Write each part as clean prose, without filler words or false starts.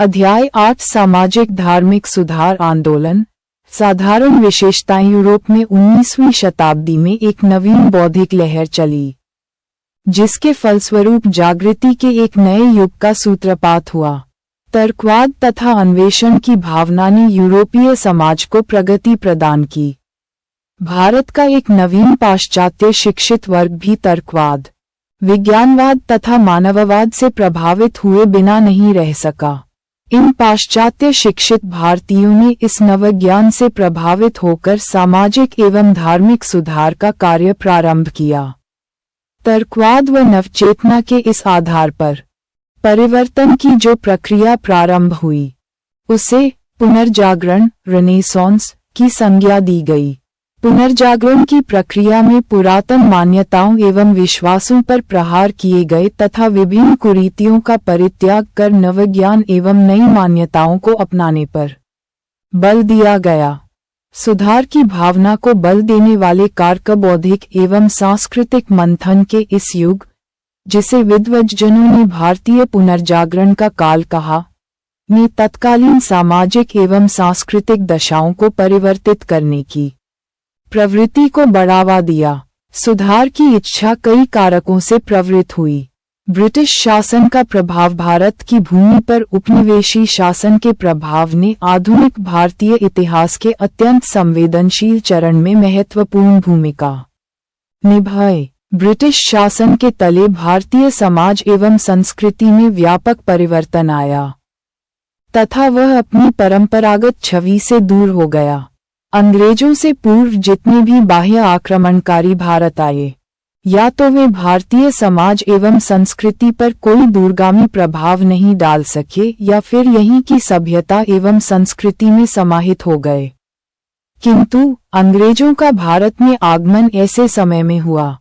अध्याय 8 सामाजिक धार्मिक सुधार आंदोलन। साधारण विशेषताएं। यूरोप में 19वीं शताब्दी में एक नवीन बौद्धिक लहर चली, जिसके फलस्वरूप जागृति के एक नए युग का सूत्रपात हुआ। तर्कवाद तथा अन्वेषण की भावना ने यूरोपीय समाज को प्रगति प्रदान की। भारत का एक नवीन पाश्चात्य शिक्षित वर्ग भी तर्कवाद, विज्ञानवाद तथा मानववाद से प्रभावित हुए बिना नहीं रह सका। इन पाश्चात्य शिक्षित भारतीयों ने इस नवज्ञान से प्रभावित होकर सामाजिक एवं धार्मिक सुधार का कार्य प्रारंभ किया। तर्कवाद व नवचेतना के इस आधार पर परिवर्तन की जो प्रक्रिया प्रारंभ हुई, उसे पुनर्जागरण रेनेसांस की संज्ञा दी गई। पुनर्जागरण की प्रक्रिया में पुरातन मान्यताओं एवं विश्वासों पर प्रहार किए गए तथा विभिन्न कुरीतियों का परित्याग कर नवज्ञान एवं नई मान्यताओं को अपनाने पर बल दिया गया। सुधार की भावना को बल देने वाले कारक बौद्धिक एवं सांस्कृतिक मंथन के इस युग, जिसे विद्वज्जनों ने भारतीय पुनर्जागरण का काल कहा, ने तत्कालीन सामाजिक एवं सांस्कृतिक दशाओं को परिवर्तित करने की प्रवृत्ति को बढ़ावा दिया। सुधार की इच्छा कई कारकों से प्रवृत्त हुई। ब्रिटिश शासन का प्रभाव। भारत की भूमि पर उपनिवेशी शासन के प्रभाव ने आधुनिक भारतीय इतिहास के अत्यंत संवेदनशील चरण में महत्वपूर्ण भूमिका निभाई। ब्रिटिश शासन के तले भारतीय समाज एवं संस्कृति में व्यापक परिवर्तन आया तथा वह अपनी परंपरागत छवि से दूर हो गया। अंग्रेजों से पूर्व जितने भी बाह्य आक्रमणकारी भारत आए, या तो वे भारतीय समाज एवं संस्कृति पर कोई दूरगामी प्रभाव नहीं डाल सके या फिर यहीं की सभ्यता एवं संस्कृति में समाहित हो गए। किंतु अंग्रेजों का भारत में आगमन ऐसे समय में हुआ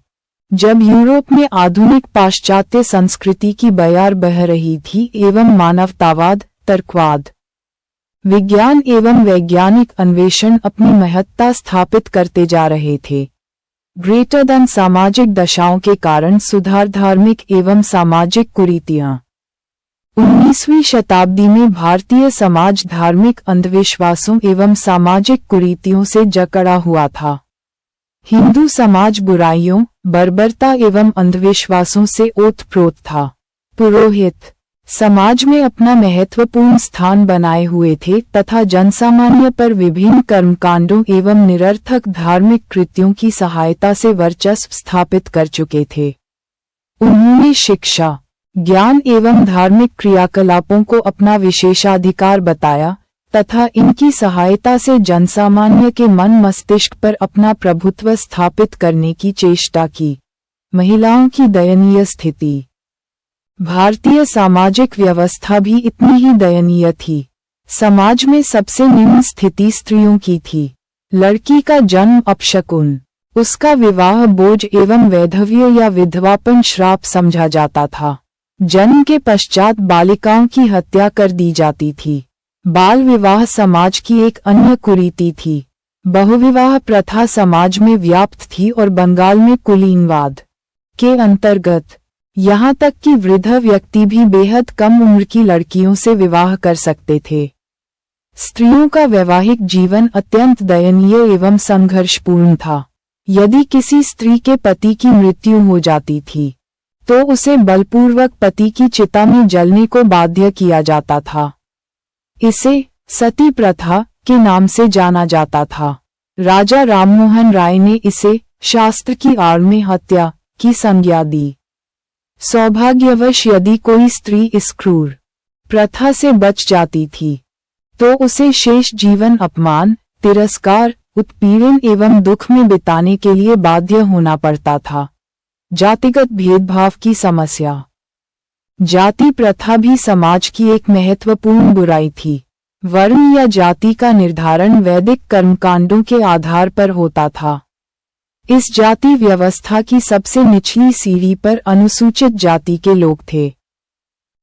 जब यूरोप में आधुनिक पाश्चात्य संस्कृति की बयार बह रही थी एवं मानवतावाद, तर्कवाद, विज्ञान एवं वैज्ञानिक अन्वेषण अपनी महत्ता स्थापित करते जा रहे थे। ग्रेटर देन सामाजिक दशाओं के कारण सुधार। धार्मिक एवं सामाजिक कुरीतियां। 19वीं शताब्दी में भारतीय समाज धार्मिक अंधविश्वासों एवं सामाजिक कुरीतियों से जकड़ा हुआ था। हिंदू समाज बुराइयों, बर्बरता एवं अंधविश्वासों से ओतप्रोत था। पुरोहित समाज में अपना महत्वपूर्ण स्थान बनाए हुए थे तथा जनसामान्य पर विभिन्न कर्मकांडों एवं निरर्थक धार्मिक कृत्यों की सहायता से वर्चस्व स्थापित कर चुके थे। उन्होंने शिक्षा, ज्ञान एवं धार्मिक क्रियाकलापों को अपना विशेषाधिकार बताया तथा इनकी सहायता से जनसामान्य के मन मस्तिष्क पर अपना प्रभुत्व स्थापित करने की चेष्टा की। महिलाओं की दयनीय स्थिति। भारतीय सामाजिक व्यवस्था भी इतनी ही दयनीय थी। समाज में सबसे निम्न स्थिति स्त्रियों की थी। लड़की का जन्म अपशकुन, उसका विवाह बोझ एवं वैधव्य या विधवापन श्राप समझा जाता था। जन्म के पश्चात बालिकाओं की हत्या कर दी जाती थी। बाल विवाह समाज की एक अन्य कुरीति थी। बहुविवाह प्रथा समाज में व्याप्त थी और बंगाल में कुलीनवाद के अंतर्गत यहाँ तक कि वृद्ध व्यक्ति भी बेहद कम उम्र की लड़कियों से विवाह कर सकते थे। स्त्रियों का वैवाहिक जीवन अत्यंत दयनीय एवं संघर्षपूर्ण था। यदि किसी स्त्री के पति की मृत्यु हो जाती थी, तो उसे बलपूर्वक पति की चिता में जलने को बाध्य किया जाता था। इसे सती प्रथा के नाम से जाना जाता था। राजा राममोहन राय ने इसे शास्त्र की आड़ में हत्या की संज्ञा दी। सौभाग्यवश यदि कोई स्त्री इस क्रूर प्रथा से बच जाती थी, तो उसे शेष जीवन अपमान, तिरस्कार, उत्पीड़न एवं दुख में बिताने के लिए बाध्य होना पड़ता था। जातिगत भेदभाव की समस्या। जाति प्रथा भी समाज की एक महत्वपूर्ण बुराई थी। वर्ण या जाति का निर्धारण वैदिक कर्मकांडों के आधार पर होता था। इस जाति व्यवस्था की सबसे निचली सीढ़ी पर अनुसूचित जाति के लोग थे,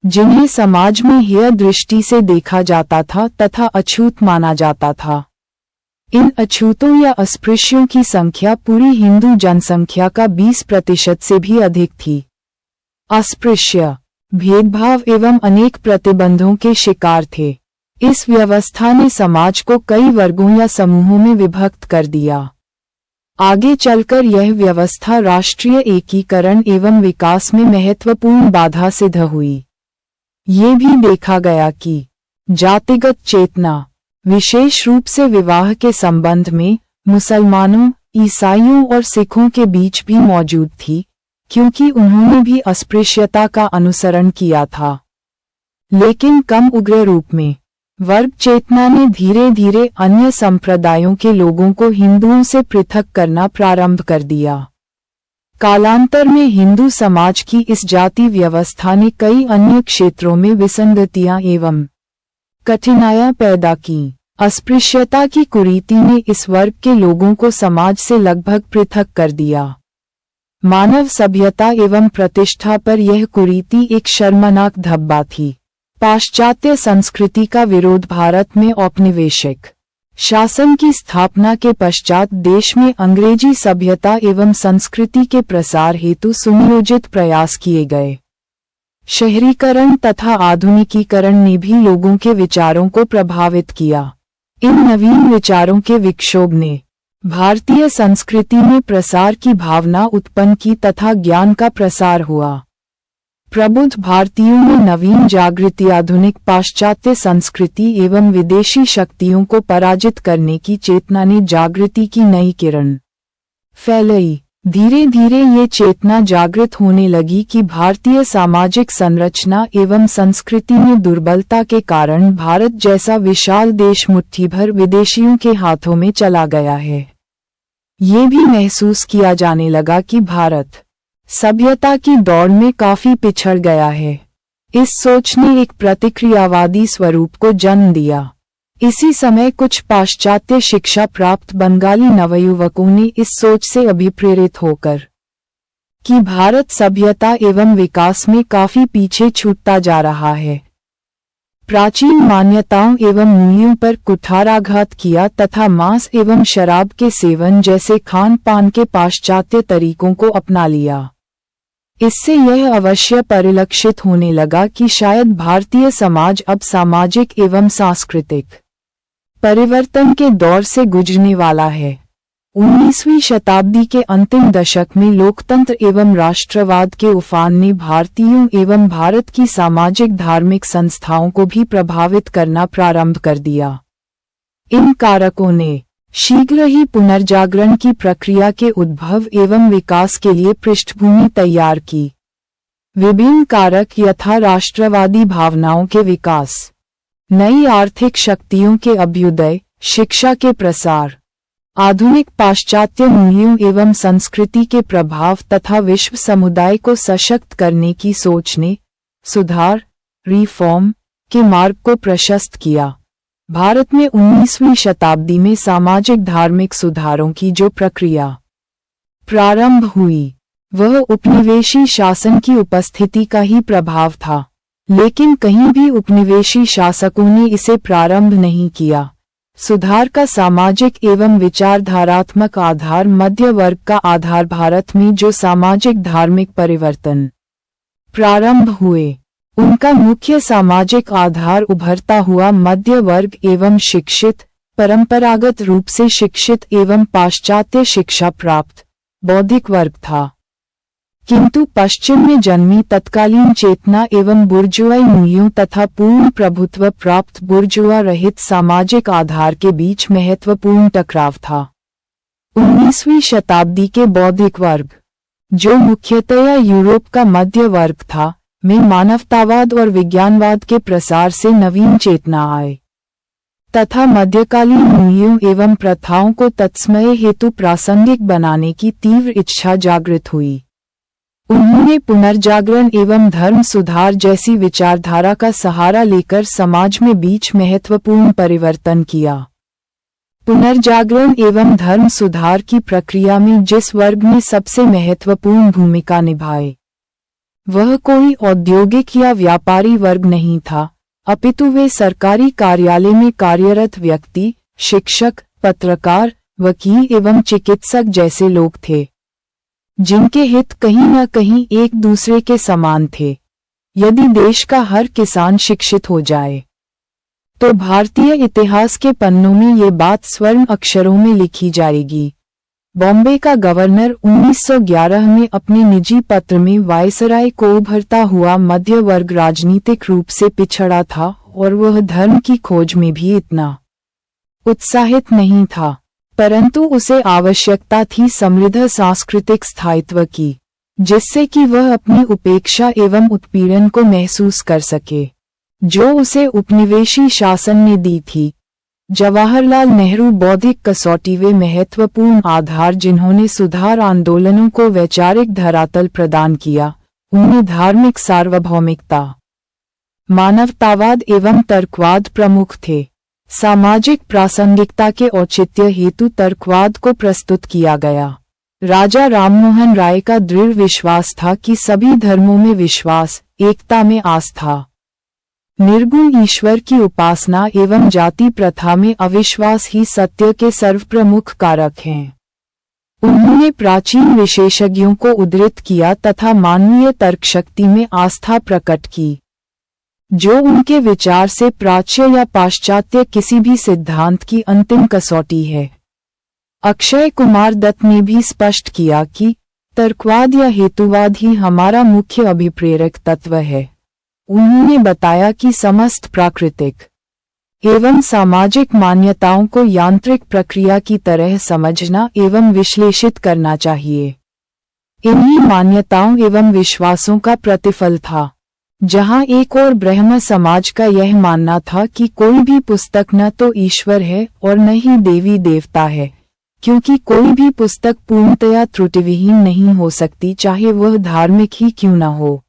जिन्हें समाज में हेय दृष्टि से देखा जाता था तथा अछूत माना जाता था। इन अछूतों या अस्पृश्यों की संख्या पूरी हिंदू जनसंख्या का 20% से भी अधिक थी। अस्पृश्य भेदभाव एवं अनेक प्रतिबंधों के शिकार थे। इस व्यवस्था ने समाज को कई वर्गों या समूहों में विभक्त कर दिया। आगे चलकर यह व्यवस्था राष्ट्रीय एकीकरण एवं विकास में महत्वपूर्ण बाधा सिद्ध हुई। ये भी देखा गया कि जातिगत चेतना, विशेष रूप से विवाह के संबंध में, मुसलमानों, ईसाइयों और सिखों के बीच भी मौजूद थी, क्योंकि उन्होंने भी अस्पृश्यता का अनुसरण किया था। लेकिन कम उग्र रूप में वर्ग चेतना ने धीरे धीरे अन्य संप्रदायों के लोगों को हिंदुओं से पृथक करना प्रारंभ कर दिया। कालांतर में हिंदू समाज की इस जाति व्यवस्था ने कई अन्य क्षेत्रों में विसंगतियां एवं कठिनाइयां पैदा की। अस्पृश्यता की कुरीति ने इस वर्ग के लोगों को समाज से लगभग पृथक कर दिया। मानव सभ्यता एवं प्रतिष्ठा पर यह कुरीति एक शर्मनाक धब्बा थी। पाश्चात्य संस्कृति का विरोध भारत में औपनिवेशिक शासन की स्थापना के पश्चात देश में अंग्रेजी सभ्यता एवं संस्कृति के प्रसार हेतु सुनियोजित प्रयास किए गए। शहरीकरण तथा आधुनिकीकरण ने भी लोगों के विचारों को प्रभावित किया। इन नवीन विचारों के विक्षोभ ने भारतीय संस्कृति में प्रसार की भावना उत्पन्न की तथा ज्ञान का प्रसार हुआ। प्रबुद्ध भारतीयों में नवीन जागृति आधुनिक पाश्चात्य संस्कृति एवं विदेशी शक्तियों को पराजित करने की चेतना ने जागृति की नई किरण फैलाई। धीरे धीरे ये चेतना जागृत होने लगी कि भारतीय सामाजिक संरचना एवं संस्कृति में दुर्बलता के कारण भारत जैसा विशाल देश मुट्ठी भर विदेशियों के हाथों में चला गया है। ये भी महसूस किया जाने लगा कि भारत सभ्यता की दौड़ में काफी पिछड़ गया है। इस सोच ने एक प्रतिक्रियावादी स्वरूप को जन्म दिया। इसी समय कुछ पाश्चात्य शिक्षा प्राप्त बंगाली नवयुवकों ने इस सोच से अभिप्रेरित होकर कि भारत सभ्यता एवं विकास में काफी पीछे छूटता जा रहा है, प्राचीन मान्यताओं एवं मूल्यों पर कुठाराघात किया तथा मांस एवं शराब के सेवन जैसे खान पान के पाश्चात्य तरीकों को अपना लिया। इससे यह अवश्य परिलक्षित होने लगा कि शायद भारतीय समाज अब सामाजिक एवं सांस्कृतिक परिवर्तन के दौर से गुजरने वाला है। 19वीं शताब्दी के अंतिम दशक में लोकतंत्र एवं राष्ट्रवाद के उफान ने भारतीयों एवं भारत की सामाजिक धार्मिक संस्थाओं को भी प्रभावित करना प्रारंभ कर दिया। इन कारकों ने शीघ्र ही पुनर्जागरण की प्रक्रिया के उद्भव एवं विकास के लिए पृष्ठभूमि तैयार की। विभिन्न कारक यथा राष्ट्रवादी भावनाओं के विकास, नई आर्थिक शक्तियों के अभ्युदय, शिक्षा के प्रसार, आधुनिक पाश्चात्य मूल्यों एवं संस्कृति के प्रभाव तथा विश्व समुदाय को सशक्त करने की सोच ने सुधार, रिफॉर्म के मार्ग को प्रशस्त किया। भारत में 19वीं शताब्दी में सामाजिक धार्मिक सुधारों की जो प्रक्रिया प्रारंभ हुई, वह उपनिवेशी शासन की उपस्थिति का ही प्रभाव था। लेकिन कहीं भी उपनिवेशी शासकों ने इसे प्रारंभ नहीं किया। सुधार का सामाजिक एवं विचारधारात्मक आधार मध्य वर्ग का आधार भारत में जो सामाजिक धार्मिक परिवर्तन प्रारंभ हुए, उनका मुख्य सामाजिक आधार उभरता हुआ मध्य वर्ग एवं शिक्षित, परंपरागत रूप से शिक्षित एवं पाश्चात्य शिक्षा प्राप्त बौद्धिक वर्ग था। किंतु पश्चिम में जन्मी तत्कालीन चेतना एवं बुर्जुआई मूल्यों तथा पूर्ण प्रभुत्व प्राप्त बुर्जुआ रहित सामाजिक आधार के बीच महत्वपूर्ण टकराव था। 19वीं शताब्दी के बौद्धिक वर्ग, जो मुख्यतया यूरोप का मध्य वर्ग था, में मानवतावाद और विज्ञानवाद के प्रसार से नवीन चेतना आए तथा मध्यकालीन मूल्यों एवं प्रथाओं को तत्समय हेतु प्रासंगिक बनाने की तीव्र इच्छा जागृत हुई। उन्होंने पुनर्जागरण एवं धर्म सुधार जैसी विचारधारा का सहारा लेकर समाज में बीच महत्वपूर्ण परिवर्तन किया। पुनर्जागरण एवं धर्म सुधार की प्रक्रिया में जिस वर्ग ने सबसे महत्वपूर्ण भूमिका निभाई, वह कोई औद्योगिक या व्यापारी वर्ग नहीं था, अपितु वे सरकारी कार्यालय में कार्यरत व्यक्ति, शिक्षक, पत्रकार, वकील एवं चिकित्सक जैसे लोग थे, जिनके हित कहीं न कहीं एक दूसरे के समान थे। यदि देश का हर किसान शिक्षित हो जाए तो भारतीय इतिहास के पन्नों में ये बात स्वर्ण अक्षरों में लिखी जाएगी। बॉम्बे का गवर्नर 1911 में अपने निजी पत्र में वायसराय को उभरता हुआ मध्य वर्ग राजनीतिक रूप से पिछड़ा था और वह धर्म की खोज में भी इतना उत्साहित नहीं था, परंतु उसे आवश्यकता थी समृद्ध सांस्कृतिक स्थायित्व की, जिससे कि वह अपनी उपेक्षा एवं उत्पीड़न को महसूस कर सके जो उसे उपनिवेशी शासन ने दी थी। जवाहरलाल नेहरू बौद्धिक कसौटी वे महत्वपूर्ण आधार जिन्होंने सुधार आंदोलनों को वैचारिक धरातल प्रदान किया, उनमें धार्मिक सार्वभौमिकता, मानवतावाद एवं तर्कवाद प्रमुख थे। सामाजिक प्रासंगिकता के औचित्य हेतु तर्कवाद को प्रस्तुत किया गया। राजा राममोहन राय का दृढ़ विश्वास था कि सभी धर्मों में विश्वास, एकता में आस्था, निर्गुण ईश्वर की उपासना एवं जाति प्रथा में अविश्वास ही सत्य के सर्वप्रमुख कारक हैं। उन्होंने प्राचीन विशेषज्ञों को उद्धृत किया तथा मानवीय तर्कशक्ति में आस्था प्रकट की, जो उनके विचार से प्राच्य या पाश्चात्य किसी भी सिद्धांत की अंतिम कसौटी है। अक्षय कुमार दत्त ने भी स्पष्ट किया कि तर्कवाद या हेतुवाद ही हमारा मुख्य अभिप्रेरक तत्व है। उन्होंने बताया कि समस्त प्राकृतिक एवं सामाजिक मान्यताओं को यांत्रिक प्रक्रिया की तरह समझना एवं विश्लेषित करना चाहिए। इन्हीं मान्यताओं एवं विश्वासों का प्रतिफल था, जहां एक और ब्रह्म समाज का यह मानना था कि कोई भी पुस्तक न तो ईश्वर है और न ही देवी देवता है, क्योंकि कोई भी पुस्तक पूर्णतया त्रुटिविहीन नहीं हो सकती, चाहे वह धार्मिक ही क्यों न हो।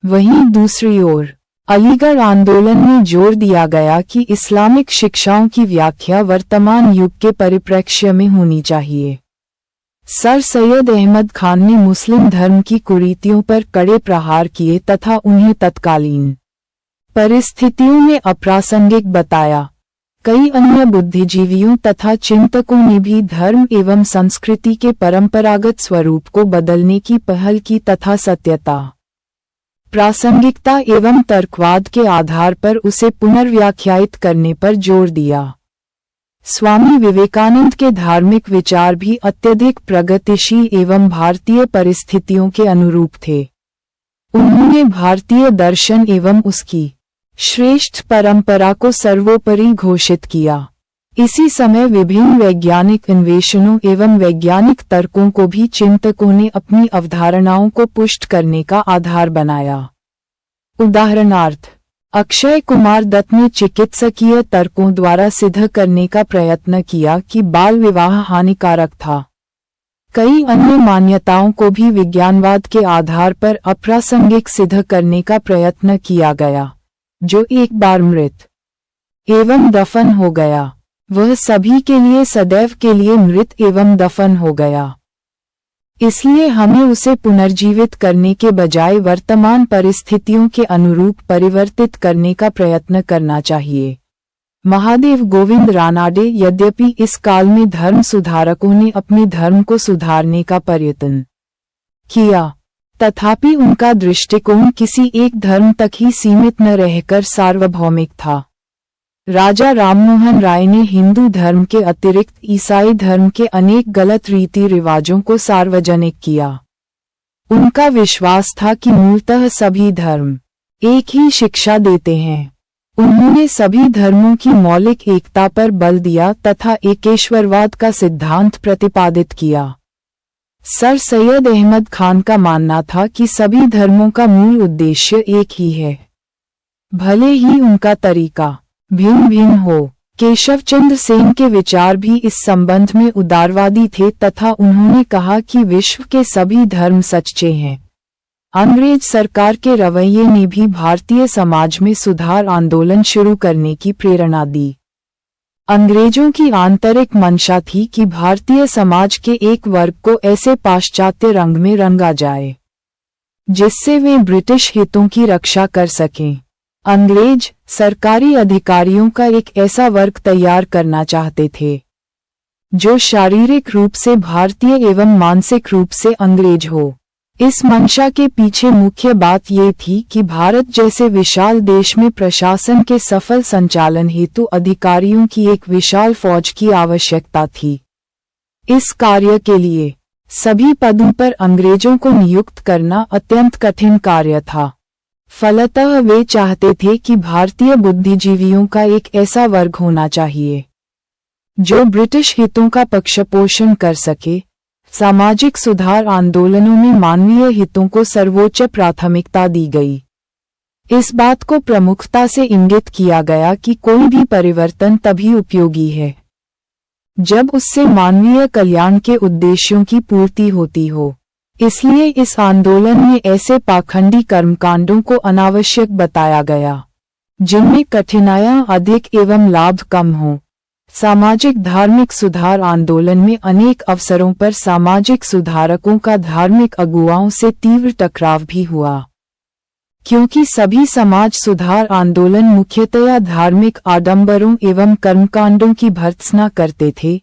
वहीं दूसरी ओर अलीगढ़ आंदोलन में जोर दिया गया कि इस्लामिक शिक्षाओं की व्याख्या वर्तमान युग के परिप्रेक्ष्य में होनी चाहिए। सर सैयद अहमद खान ने मुस्लिम धर्म की कुरीतियों पर कड़े प्रहार किए तथा उन्हें तत्कालीन परिस्थितियों में अप्रासंगिक बताया। कई अन्य बुद्धिजीवियों तथा चिंतकों ने भी धर्म एवं संस्कृति के परंपरागत स्वरूप को बदलने की पहल की तथा सत्यता, प्रासंगिकता एवं तर्कवाद के आधार पर उसे पुनर्व्याख्यायित करने पर जोर दिया। स्वामी विवेकानंद के धार्मिक विचार भी अत्यधिक प्रगतिशील एवं भारतीय परिस्थितियों के अनुरूप थे। उन्होंने भारतीय दर्शन एवं उसकी श्रेष्ठ परंपरा को सर्वोपरि घोषित किया। इसी समय विभिन्न वैज्ञानिक अन्वेषणों एवं वैज्ञानिक तर्कों को भी चिंतकों ने अपनी अवधारणाओं को पुष्ट करने का आधार बनाया। उदाहरणार्थ, अक्षय कुमार दत्त ने चिकित्सकीय तर्कों द्वारा सिद्ध करने का प्रयत्न किया कि बाल विवाह हानिकारक था। कई अन्य मान्यताओं को भी विज्ञानवाद के आधार पर अप्रासंगिक सिद्ध करने का प्रयत्न किया गया। जो एक बार मृत एवं दफन हो गया, वह सभी के लिए सदैव के लिए मृत एवं दफन हो गया। इसलिए हमें उसे पुनर्जीवित करने के बजाय वर्तमान परिस्थितियों के अनुरूप परिवर्तित करने का प्रयत्न करना चाहिए। महादेव गोविंद रानाडे यद्यपि इस काल में धर्म सुधारकों ने अपने धर्म को सुधारने का प्रयत्न किया, तथापि उनका दृष्टिकोण किसी एक धर्म तक ही सीमित न रहकर सार्वभौमिक था। राजा राममोहन राय ने हिंदू धर्म के अतिरिक्त ईसाई धर्म के अनेक गलत रीति रिवाजों को सार्वजनिक किया। उनका विश्वास था कि मूलतः सभी धर्म एक ही शिक्षा देते हैं। उन्होंने सभी धर्मों की मौलिक एकता पर बल दिया तथा एकेश्वरवाद का सिद्धांत प्रतिपादित किया। सर सैयद अहमद खान का मानना था कि सभी धर्मों का मूल उद्देश्य एक ही है, भले ही उनका तरीका भिन्न भिन्न हो। केशव चंद्र सेन के विचार भी इस संबंध में उदारवादी थे तथा उन्होंने कहा कि विश्व के सभी धर्म सच्चे हैं। अंग्रेज सरकार के रवैये ने भी भारतीय समाज में सुधार आंदोलन शुरू करने की प्रेरणा दी। अंग्रेजों की आंतरिक मंशा थी कि भारतीय समाज के एक वर्ग को ऐसे पाश्चात्य रंग में रंगा जाए जिससे वे ब्रिटिश हितों की रक्षा कर सकें। अंग्रेज सरकारी अधिकारियों का एक ऐसा वर्ग तैयार करना चाहते थे जो शारीरिक रूप से भारतीय एवं मानसिक रूप से अंग्रेज हो। इस मंशा के पीछे मुख्य बात ये थी कि भारत जैसे विशाल देश में प्रशासन के सफल संचालन हेतु अधिकारियों की एक विशाल फौज की आवश्यकता थी। इस कार्य के लिए सभी पदों पर अंग्रेजों को नियुक्त करना अत्यंत कठिन कार्य था। फलतः वे चाहते थे कि भारतीय बुद्धिजीवियों का एक ऐसा वर्ग होना चाहिए जो ब्रिटिश हितों का पक्षपोषण कर सके। सामाजिक सुधार आंदोलनों में मानवीय हितों को सर्वोच्च प्राथमिकता दी गई। इस बात को प्रमुखता से इंगित किया गया कि कोई भी परिवर्तन तभी उपयोगी है जब उससे मानवीय कल्याण के उद्देश्यों की पूर्ति होती हो। इसलिए इस आंदोलन में ऐसे पाखंडी कर्मकांडों को अनावश्यक बताया गया जिनमें कठिनाइयां अधिक एवं लाभ कम हो। सामाजिक धार्मिक सुधार आंदोलन में अनेक अवसरों पर सामाजिक सुधारकों का धार्मिक अगुवाओं से तीव्र टकराव भी हुआ, क्योंकि सभी समाज सुधार आंदोलन मुख्यतया धार्मिक आडंबरों एवं कर्मकांडों की भर्त्सना करते थे।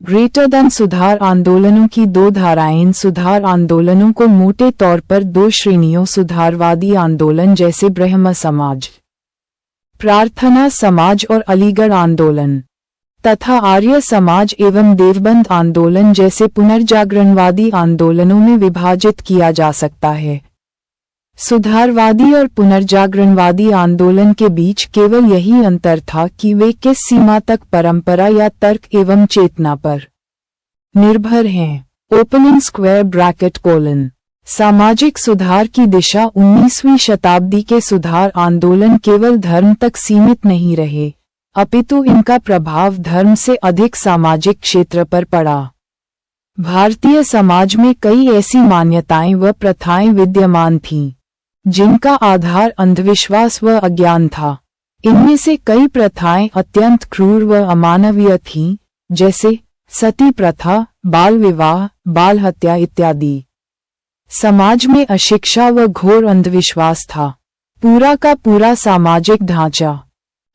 ग्रेटर देन सुधार आंदोलनों की दो धाराएं। इन सुधार आंदोलनों को मोटे तौर पर दो श्रेणियों सुधारवादी आंदोलन जैसे ब्रह्म समाज, प्रार्थना समाज और अलीगढ़ आंदोलन तथा आर्य समाज एवं देवबंद आंदोलन जैसे पुनर्जागरणवादी आंदोलनों में विभाजित किया जा सकता है। सुधारवादी और पुनर्जागरणवादी आंदोलन के बीच केवल यही अंतर था कि वे किस सीमा तक परंपरा या तर्क एवं चेतना पर निर्भर हैं। Opening square bracket colon. सामाजिक सुधार की दिशा 19वीं शताब्दी के सुधार आंदोलन केवल धर्म तक सीमित नहीं रहे, अपितु इनका प्रभाव धर्म से अधिक सामाजिक क्षेत्र पर पड़ा। भारतीय समाज में कई ऐसी मान्यताएं व प्रथाएं विद्यमान थीं जिनका आधार अंधविश्वास व अज्ञान था। इनमें से कई प्रथाएं अत्यंत क्रूर व अमानवीय थीं, जैसे सती प्रथा, बाल विवाह, बाल हत्या इत्यादि। समाज में अशिक्षा व घोर अंधविश्वास था। पूरा का पूरा सामाजिक ढांचा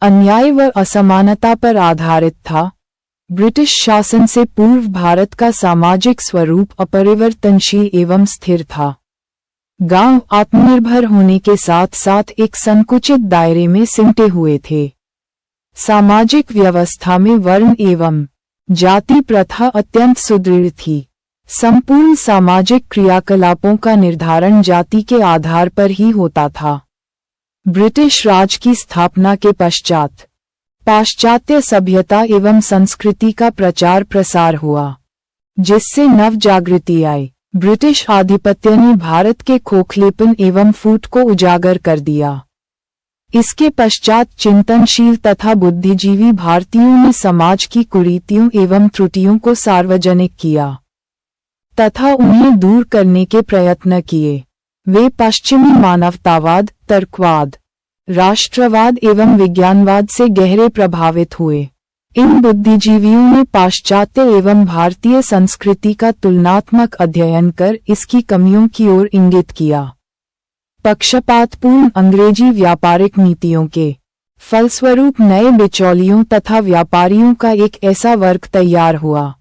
अन्याय व असमानता पर आधारित था। ब्रिटिश शासन से पूर्व भारत का सामाजिक स्वरूप अपरिवर्तनशील एवं स्थिर था। गांव आत्मनिर्भर होने के साथ साथ एक संकुचित दायरे में सिमटे हुए थे। सामाजिक व्यवस्था में वर्ण एवं जाति प्रथा अत्यंत सुदृढ़ थी। संपूर्ण सामाजिक क्रियाकलापों का निर्धारण जाति के आधार पर ही होता था। ब्रिटिश राज की स्थापना के पश्चात पाश्चात्य सभ्यता एवं संस्कृति का प्रचार प्रसार हुआ, जिससे नव जागृति आई। ब्रिटिश आधिपत्य ने भारत के खोखलेपन एवं फूट को उजागर कर दिया। इसके पश्चात चिंतनशील तथा बुद्धिजीवी भारतीयों ने समाज की कुरीतियों एवं त्रुटियों को सार्वजनिक किया तथा उन्हें दूर करने के प्रयत्न किए। वे पश्चिमी मानवतावाद, तर्कवाद, राष्ट्रवाद एवं विज्ञानवाद से गहरे प्रभावित हुए। इन बुद्धिजीवियों ने पाश्चात्य एवं भारतीय संस्कृति का तुलनात्मक अध्ययन कर इसकी कमियों की ओर इंगित किया। पक्षपातपूर्ण अंग्रेजी व्यापारिक नीतियों के फलस्वरूप नए बिचौलियों तथा व्यापारियों का एक ऐसा वर्ग तैयार हुआ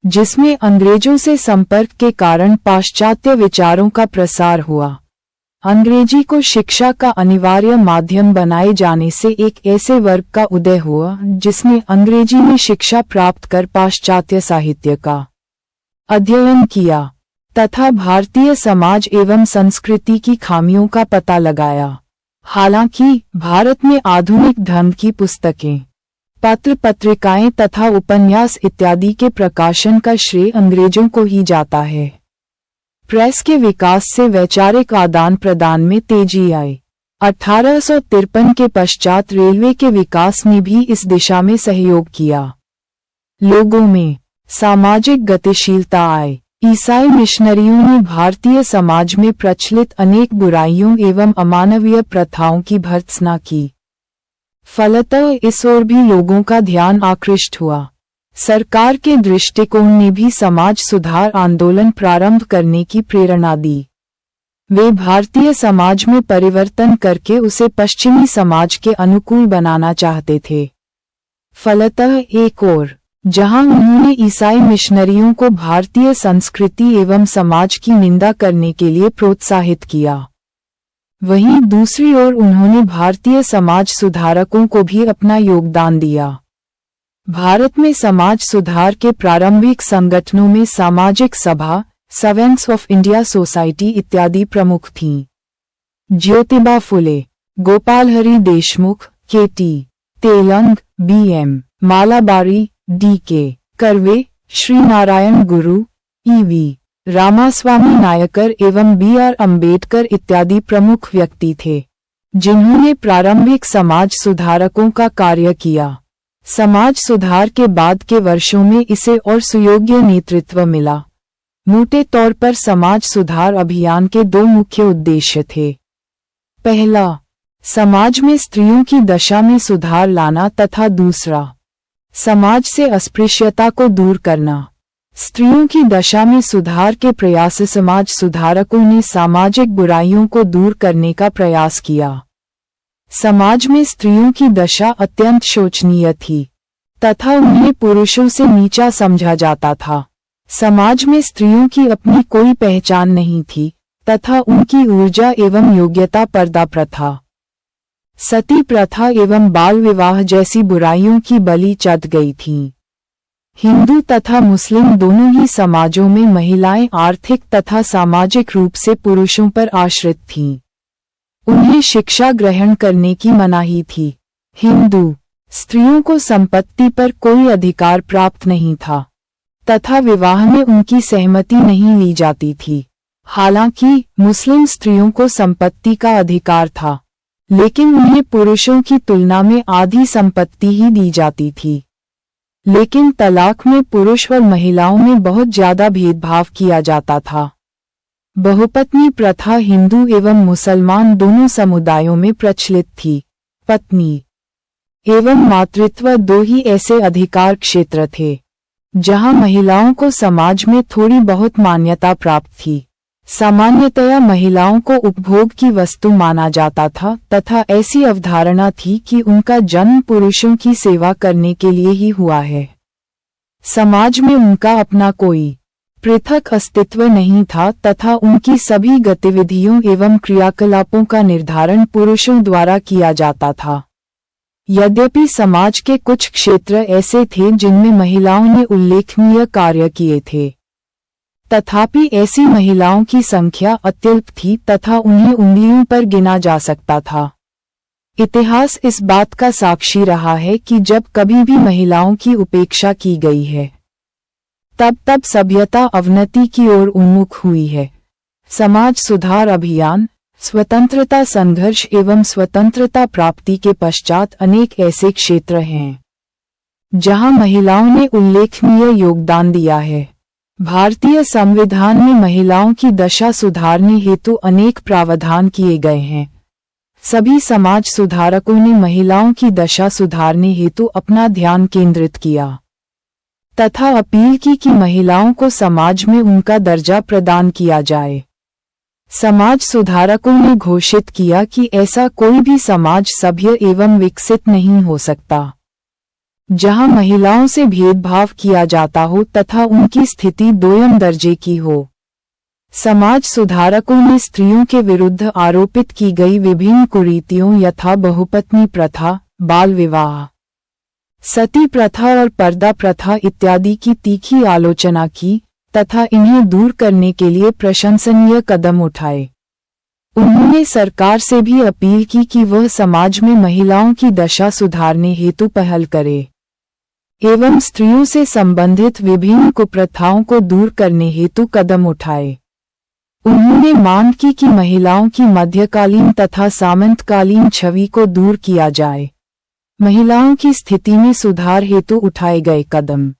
जिसमें अंग्रेजों से संपर्क के कारण पाश्चात्य विचारों का प्रसार हुआ। अंग्रेजी को शिक्षा का अनिवार्य माध्यम बनाए जाने से एक ऐसे वर्ग का उदय हुआ जिसने अंग्रेजी में शिक्षा प्राप्त कर पाश्चात्य साहित्य का अध्ययन किया तथा भारतीय समाज एवं संस्कृति की खामियों का पता लगाया। हालांकि भारत में आधुनिक ढंग की पुस्तकें, पत्र पत्रिकाएं तथा उपन्यास इत्यादि के प्रकाशन का श्रेय अंग्रेजों को ही जाता है। प्रेस के विकास से वैचारिक आदान प्रदान में तेजी आई। 1853 के पश्चात रेलवे के विकास ने भी इस दिशा में सहयोग किया। लोगों में सामाजिक गतिशीलता आई। ईसाई मिशनरियों ने भारतीय समाज में प्रचलित अनेक बुराइयों एवं अमानवीय प्रथाओं की भर्त्सना की। फलतः इस ओर भी लोगों का ध्यान आकृष्ट हुआ। सरकार के दृष्टिकोण ने भी समाज सुधार आंदोलन प्रारंभ करने की प्रेरणा दी। वे भारतीय समाज में परिवर्तन करके उसे पश्चिमी समाज के अनुकूल बनाना चाहते थे। फलतः एक और जहां उन्होंने ईसाई मिशनरियों को भारतीय संस्कृति एवं समाज की निंदा करने के लिए प्रोत्साहित किया। वहीं दूसरी ओर उन्होंने भारतीय समाज सुधारकों को भी अपना योगदान दिया। भारत में समाज सुधार के प्रारंभिक संगठनों में सामाजिक सभा, सर्वेंट्स ऑफ इंडिया सोसाइटी इत्यादि प्रमुख थीं। Jyotiba Phule, Gopalhari Deshmukh, K T. Telang, B M. Malabari, D K. Karve, Shri Narayana Guru, E V. Ramaswamy Naikar एवं बी.आर. अम्बेडकर इत्यादि प्रमुख व्यक्ति थे, जिन्होंने प्रारंभिक समाज सुधारकों का कार्य किया। समाज सुधार के बाद के वर्षों में इसे और सुयोग्य नेतृत्व मिला। मोटे तौर पर समाज सुधार अभियान के दो मुख्य उद्देश्य थे। पहला, समाज में स्त्रियों की दशा में सुधार लाना तथा दूसरा, समाज से अस्पृश्यता को दूर करना। स्त्रियों की दशा में सुधार के प्रयास समाज सुधारकों ने सामाजिक बुराइयों को दूर करने का प्रयास किया। समाज में स्त्रियों की दशा अत्यंत शोचनीय थी तथा उन्हें पुरुषों से नीचा समझा जाता था। समाज में स्त्रियों की अपनी कोई पहचान नहीं थी तथा उनकी ऊर्जा एवं योग्यता पर्दा प्रथा, सती प्रथा एवं बाल विवाह जैसी बुराइयों की बलि चढ़ गई थीं। हिंदू तथा मुस्लिम दोनों ही समाजों में महिलाएं आर्थिक तथा सामाजिक रूप से पुरुषों पर आश्रित थीं। उन्हें शिक्षा ग्रहण करने की मनाही थी। हिंदू स्त्रियों को संपत्ति पर कोई अधिकार प्राप्त नहीं था तथा विवाह में उनकी सहमति नहीं ली जाती थी। हालांकि मुस्लिम स्त्रियों को संपत्ति का अधिकार था, लेकिन उन्हें पुरुषों की तुलना में आधी संपत्ति ही दी जाती थी। लेकिन तलाक में पुरुष और महिलाओं में बहुत ज्यादा भेदभाव किया जाता था। बहुपत्नी प्रथा हिंदू एवं मुसलमान दोनों समुदायों में प्रचलित थी। पत्नी एवं मातृत्व दो ही ऐसे अधिकार क्षेत्र थे जहां महिलाओं को समाज में थोड़ी बहुत मान्यता प्राप्त थी। सामान्यतया महिलाओं को उपभोग की वस्तु माना जाता था तथा ऐसी अवधारणा थी कि उनका जन्म पुरुषों की सेवा करने के लिए ही हुआ है। समाज में उनका अपना कोई पृथक अस्तित्व नहीं था तथा उनकी सभी गतिविधियों एवं क्रियाकलापों का निर्धारण पुरुषों द्वारा किया जाता था। यद्यपि समाज के कुछ क्षेत्र ऐसे थे जिनमें महिलाओं ने उल्लेखनीय कार्य किए थे, तथापि ऐसी महिलाओं की संख्या अत्यल्प थी तथा उन्हें उंगलियों पर गिना जा सकता था। इतिहास इस बात का साक्षी रहा है कि जब कभी भी महिलाओं की उपेक्षा की गई है, तब सभ्यता अवनति की ओर उन्मुख हुई है। समाज सुधार अभियान, स्वतंत्रता संघर्ष एवं स्वतंत्रता प्राप्ति के पश्चात अनेक ऐसे क्षेत्र हैं जहां महिलाओं ने उल्लेखनीय योगदान दिया है। भारतीय संविधान में महिलाओं की दशा सुधारने हेतु अनेक प्रावधान किए गए हैं। सभी समाज सुधारकों ने महिलाओं की दशा सुधारने हेतु अपना ध्यान केंद्रित किया तथा अपील की कि महिलाओं को समाज में उनका दर्जा प्रदान किया जाए। समाज सुधारकों ने घोषित किया कि ऐसा कोई भी समाज सभ्य एवं विकसित नहीं हो सकता जहां महिलाओं से भेदभाव किया जाता हो तथा उनकी स्थिति दोयम दर्जे की हो। समाज सुधारकों ने स्त्रियों के विरुद्ध आरोपित की गई विभिन्न कुरीतियों यथा बहुपत्नी प्रथा, बाल विवाह, सती प्रथा और पर्दा प्रथा इत्यादि की तीखी आलोचना की तथा इन्हें दूर करने के लिए प्रशंसनीय कदम उठाए। उन्होंने सरकार से भी अपील की कि वह समाज में महिलाओं की दशा सुधारने हेतु पहल करे एवं स्त्रियों से संबंधित विभिन्न कुप्रथाओं को दूर करने हेतु कदम उठाए। उन्होंने मांग की कि महिलाओं की मध्यकालीन तथा सामंतकालीन छवि को दूर किया जाए। महिलाओं की स्थिति में सुधार हेतु उठाए गए कदम।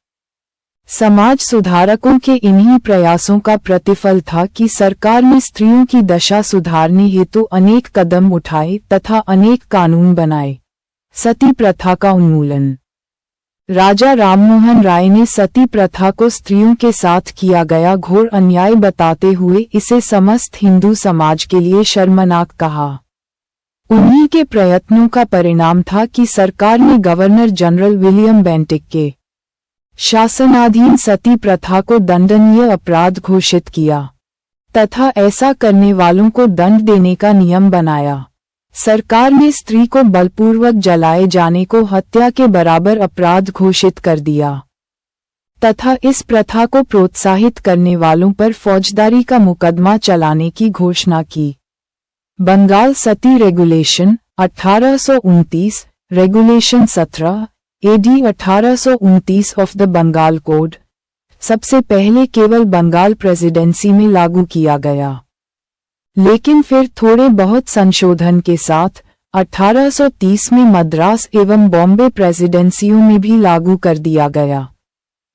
समाज सुधारकों के इन्हीं प्रयासों का प्रतिफल था कि सरकार ने स्त्रियों की दशा सुधारने हेतु अनेक कदम उठाए तथा अनेक कानून बनाए। सती प्रथा का उन्मूलन। राजा राममोहन राय ने सती प्रथा को स्त्रियों के साथ किया गया घोर अन्याय बताते हुए इसे समस्त हिंदू समाज के लिए शर्मनाक कहा। उन्हीं के प्रयत्नों का परिणाम था कि सरकार ने गवर्नर जनरल विलियम बेंटिक के शासनाधीन सती प्रथा को दंडनीय अपराध घोषित किया तथा ऐसा करने वालों को दंड देने का नियम बनाया। सरकार ने स्त्री को बलपूर्वक जलाए जाने को हत्या के बराबर अपराध घोषित कर दिया तथा इस प्रथा को प्रोत्साहित करने वालों पर फौजदारी का मुकदमा चलाने की घोषणा की। Bengal sati regulation 1829, regulation 17 AD 1829 of the Bengal code सबसे पहले केवल बंगाल प्रेसिडेंसी में लागू किया गया, लेकिन फिर थोड़े बहुत संशोधन के साथ 1830 में मद्रास एवं बॉम्बे प्रेसिडेंसियों में भी लागू कर दिया गया।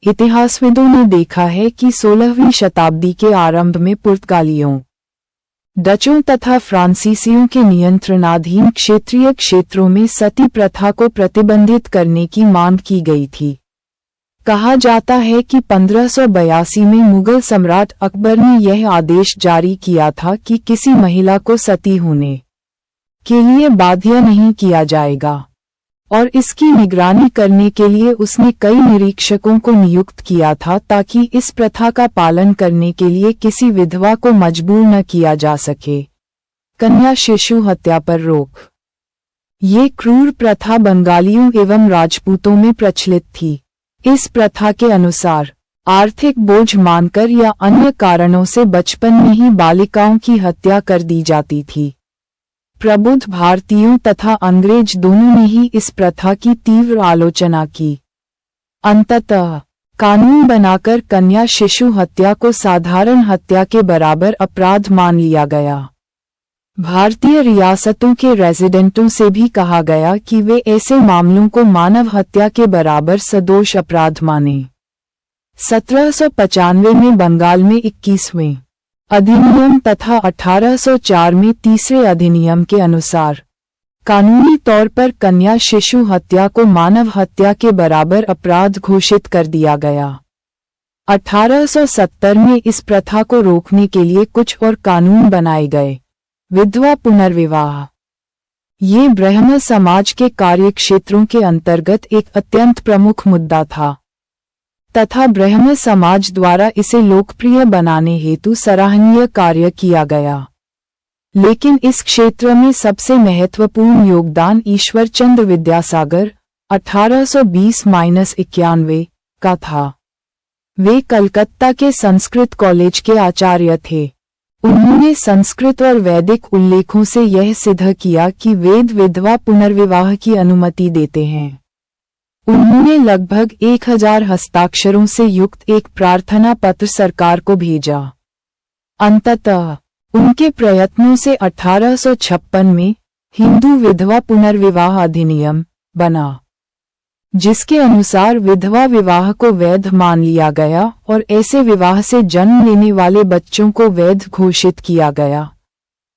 इतिहासविदों ने देखा है कि 16वीं शताब्दी के आरंभ में पुर्तगालियों, डचों तथा फ्रांसीसियों के नियंत्रणाधीन क्षेत्रीय क्षेत्रों में सती प्रथा को प्रतिबंधित करने की मांग की गई थी। कहा जाता है कि 1582 में मुगल सम्राट अकबर ने यह आदेश जारी किया था कि किसी महिला को सती होने के लिए बाध्य नहीं किया जाएगा और इसकी निगरानी करने के लिए उसने कई निरीक्षकों को नियुक्त किया था ताकि इस प्रथा का पालन करने के लिए किसी विधवा को मजबूर न किया जा सके। कन्या शिशु हत्या पर रोक। ये क्रूर प्रथा बंगालियों एवं राजपूतों में प्रचलित थी। इस प्रथा के अनुसार आर्थिक बोझ मानकर या अन्य कारणों से बचपन में ही बालिकाओं की हत्या कर दी जाती थी। प्रबुद्ध भारतीयों तथा अंग्रेज दोनों ने ही इस प्रथा की तीव्र आलोचना की। अंततः कानून बनाकर कन्या शिशु हत्या को साधारण हत्या के बराबर अपराध मान लिया गया। भारतीय रियासतों के रेजिडेंटों से भी कहा गया कि वे ऐसे मामलों को मानव हत्या के बराबर सदोष अपराध मानें। 1795 में बंगाल में 21वें अधिनियम तथा 1804 में तीसरे अधिनियम के अनुसार कानूनी तौर पर कन्या शिशु हत्या को मानव हत्या के बराबर अपराध घोषित कर दिया गया। 1870 में इस प्रथा को रोकने के लिए कुछ और कानून बनाए गए। विधवा पुनर्विवाह। ये ब्राह्मण समाज के कार्यक्षेत्रों के अंतर्गत एक अत्यंत प्रमुख मुद्दा था तथा ब्राह्मण समाज द्वारा इसे लोकप्रिय बनाने हेतु सराहनीय कार्य किया गया। लेकिन इस क्षेत्र में सबसे महत्वपूर्ण योगदान ईश्वरचंद्र विद्यासागर 1820-91 का था। वे कलकत्ता के संस्कृत कॉलेज के आचार्य थे। उन्होंने संस्कृत और वैदिक उल्लेखों से यह सिद्ध किया कि वेद विधवा पुनर्विवाह की अनुमति देते हैं। उन्होंने लगभग 1000 हस्ताक्षरों से युक्त एक प्रार्थना पत्र सरकार को भेजा। अंततः उनके प्रयत्नों से 1856 में हिंदू विधवा पुनर्विवाह अधिनियम बना, जिसके अनुसार विधवा विवाह को वैध मान लिया गया और ऐसे विवाह से जन्म लेने वाले बच्चों को वैध घोषित किया गया।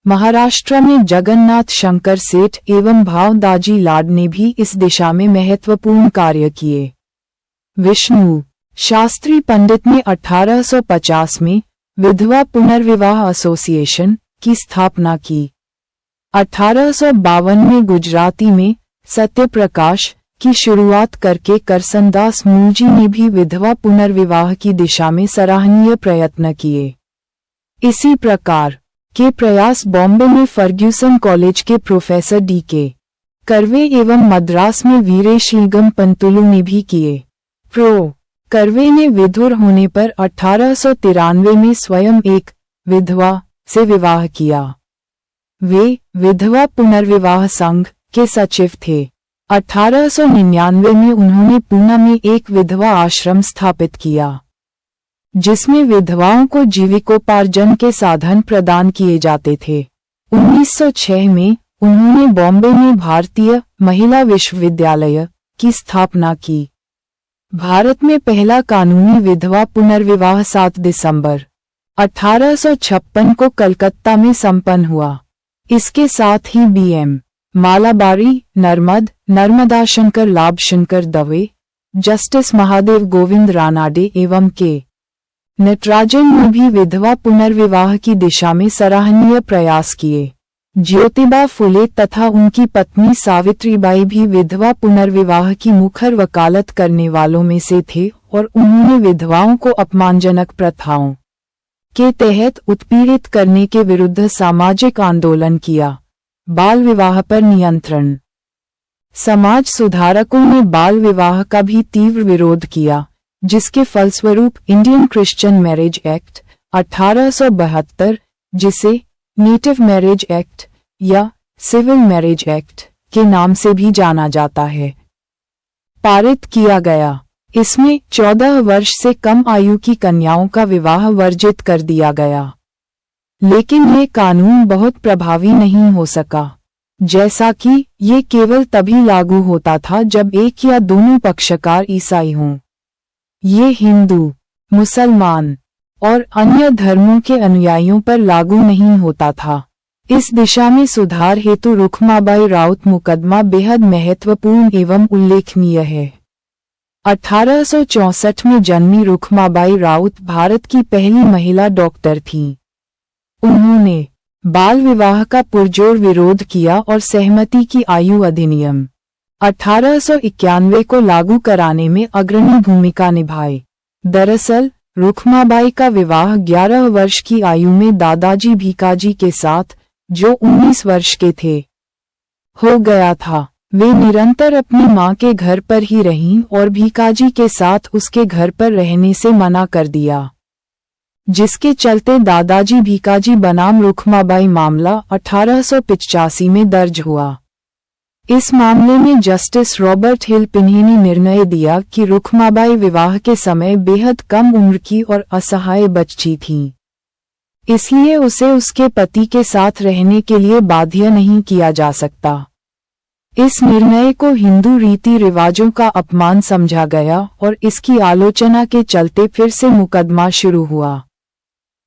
महाराष्ट्र में जगन्नाथ शंकर सेठ एवं भावदाजी लाड ने भी इस दिशा में महत्वपूर्ण कार्य किए। विष्णु शास्त्री पंडित ने 1850 में विधवा पुनर्विवाह एसोसिएशन की स्थापना की। 1852 में गुजराती में सत्यप्रकाश की शुरुआत करके करसनदास मूलजी ने भी विधवा पुनर्विवाह की दिशा में सराहनीय प्रयत्न किए। इसी प्रकार के प्रयास बॉम्बे में फर्ग्यूसन कॉलेज के प्रोफेसर डी.के. कर्वे एवं मद्रास में वीरेशलिंगम पंतुलु ने भी किए। प्रो. कर्वे ने विधुर होने पर 1893 में स्वयं एक विधवा से विवाह किया। वे विधवा पुनर्विवाह संघ के सचिव थे। 1899 में उन्होंने पूना में एक विधवा आश्रम स्थापित किया, जिसमें विधवाओं को जीविकोपार्जन के साधन प्रदान किए जाते थे। 1906 में उन्होंने बॉम्बे में भारतीय महिला विश्वविद्यालय की स्थापना की। भारत में पहला कानूनी विधवा पुनर्विवाह 7 दिसंबर 1856 को कलकत्ता में संपन्न हुआ। इसके साथ ही B.M. मालाबारी, नर्मदाशंकर लाभशंकर दवे, जस्टिस महादेव गोविंद रानाडे एवं के. नटराजन ने भी विधवा पुनर्विवाह की दिशा में सराहनीय प्रयास किए। ज्योतिबा फुले तथा उनकी पत्नी सावित्रीबाई भी विधवा पुनर्विवाह की मुखर वकालत करने वालों में से थे और उन्होंने विधवाओं को अपमानजनक प्रथाओं के तहत उत्पीड़ित करने के विरुद्ध सामाजिक आंदोलन किया। बाल विवाह पर नियंत्रण। समाज सुधारकों ने बाल विवाह का भी तीव्र विरोध किया, जिसके फलस्वरूप इंडियन क्रिश्चियन मैरिज एक्ट 1872, जिसे नेटिव मैरिज एक्ट या सिविल मैरिज एक्ट के नाम से भी जाना जाता है, पारित किया गया। इसमें 14 वर्ष से कम आयु की कन्याओं का विवाह वर्जित कर दिया गया। लेकिन ये कानून बहुत प्रभावी नहीं हो सका, जैसा कि ये केवल तभी लागू होता था जब एक या दोनों पक्षकार ईसाई हों। ये हिंदू, मुसलमान और अन्य धर्मों के अनुयायियों पर लागू नहीं होता था। इस दिशा में सुधार हेतु रुखमाबाई राउत मुकदमा बेहद महत्वपूर्ण एवं उल्लेखनीय है। 1864 में जन्मी रुखमाबाई राउत भारत की पहली महिला डॉक्टर थीं। उन्होंने बाल विवाह का पुरजोर विरोध किया और सहमति की आयु अधिनियम 1891 को लागू कराने में अग्रणी भूमिका निभाई। दरअसल रुखमाबाई का विवाह 11 वर्ष की आयु में दादाजी भीकाजी के साथ, जो 19 वर्ष के थे, हो गया था। वे निरंतर अपनी मां के घर पर ही रहीं और भीकाजी के साथ उसके घर पर रहने से मना कर दिया, जिसके चलते दादाजी भीकाजी बनाम रुखमाबाई मामला 1885 में दर्ज हुआ। इस मामले में जस्टिस रॉबर्ट हिल पिन्हे ने निर्णय दिया कि रुखमाबाई विवाह के समय बेहद कम उम्र की और असहाय बच्ची थीं, इसलिए उसे उसके पति के साथ रहने के लिए बाध्य नहीं किया जा सकता। इस निर्णय को हिंदू रीति रिवाजों का अपमान समझा गया और इसकी आलोचना के चलते फिर से मुकदमा शुरू हुआ।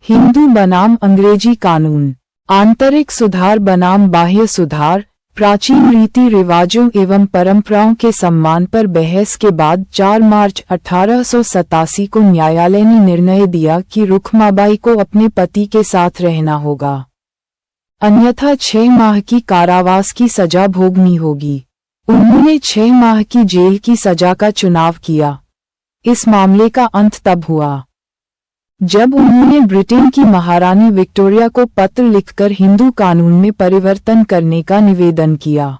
हिंदू बनाम अंग्रेजी कानून। आंतरिक सुधार बनाम बाह्य सुधार। प्राचीन रीति रिवाजों एवं परंपराओं के सम्मान पर बहस के बाद 4 मार्च 1887 को न्यायालय ने निर्णय दिया कि रुखमाबाई को अपने पति के साथ रहना होगा, अन्यथा 6 माह की कारावास की सजा भोगनी होगी। उन्होंने 6 माह की जेल की सजा का चुनाव किया। इस मामले का अंत तब हुआ जब उन्होंने ब्रिटेन की महारानी विक्टोरिया को पत्र लिखकर हिंदू कानून में परिवर्तन करने का निवेदन किया,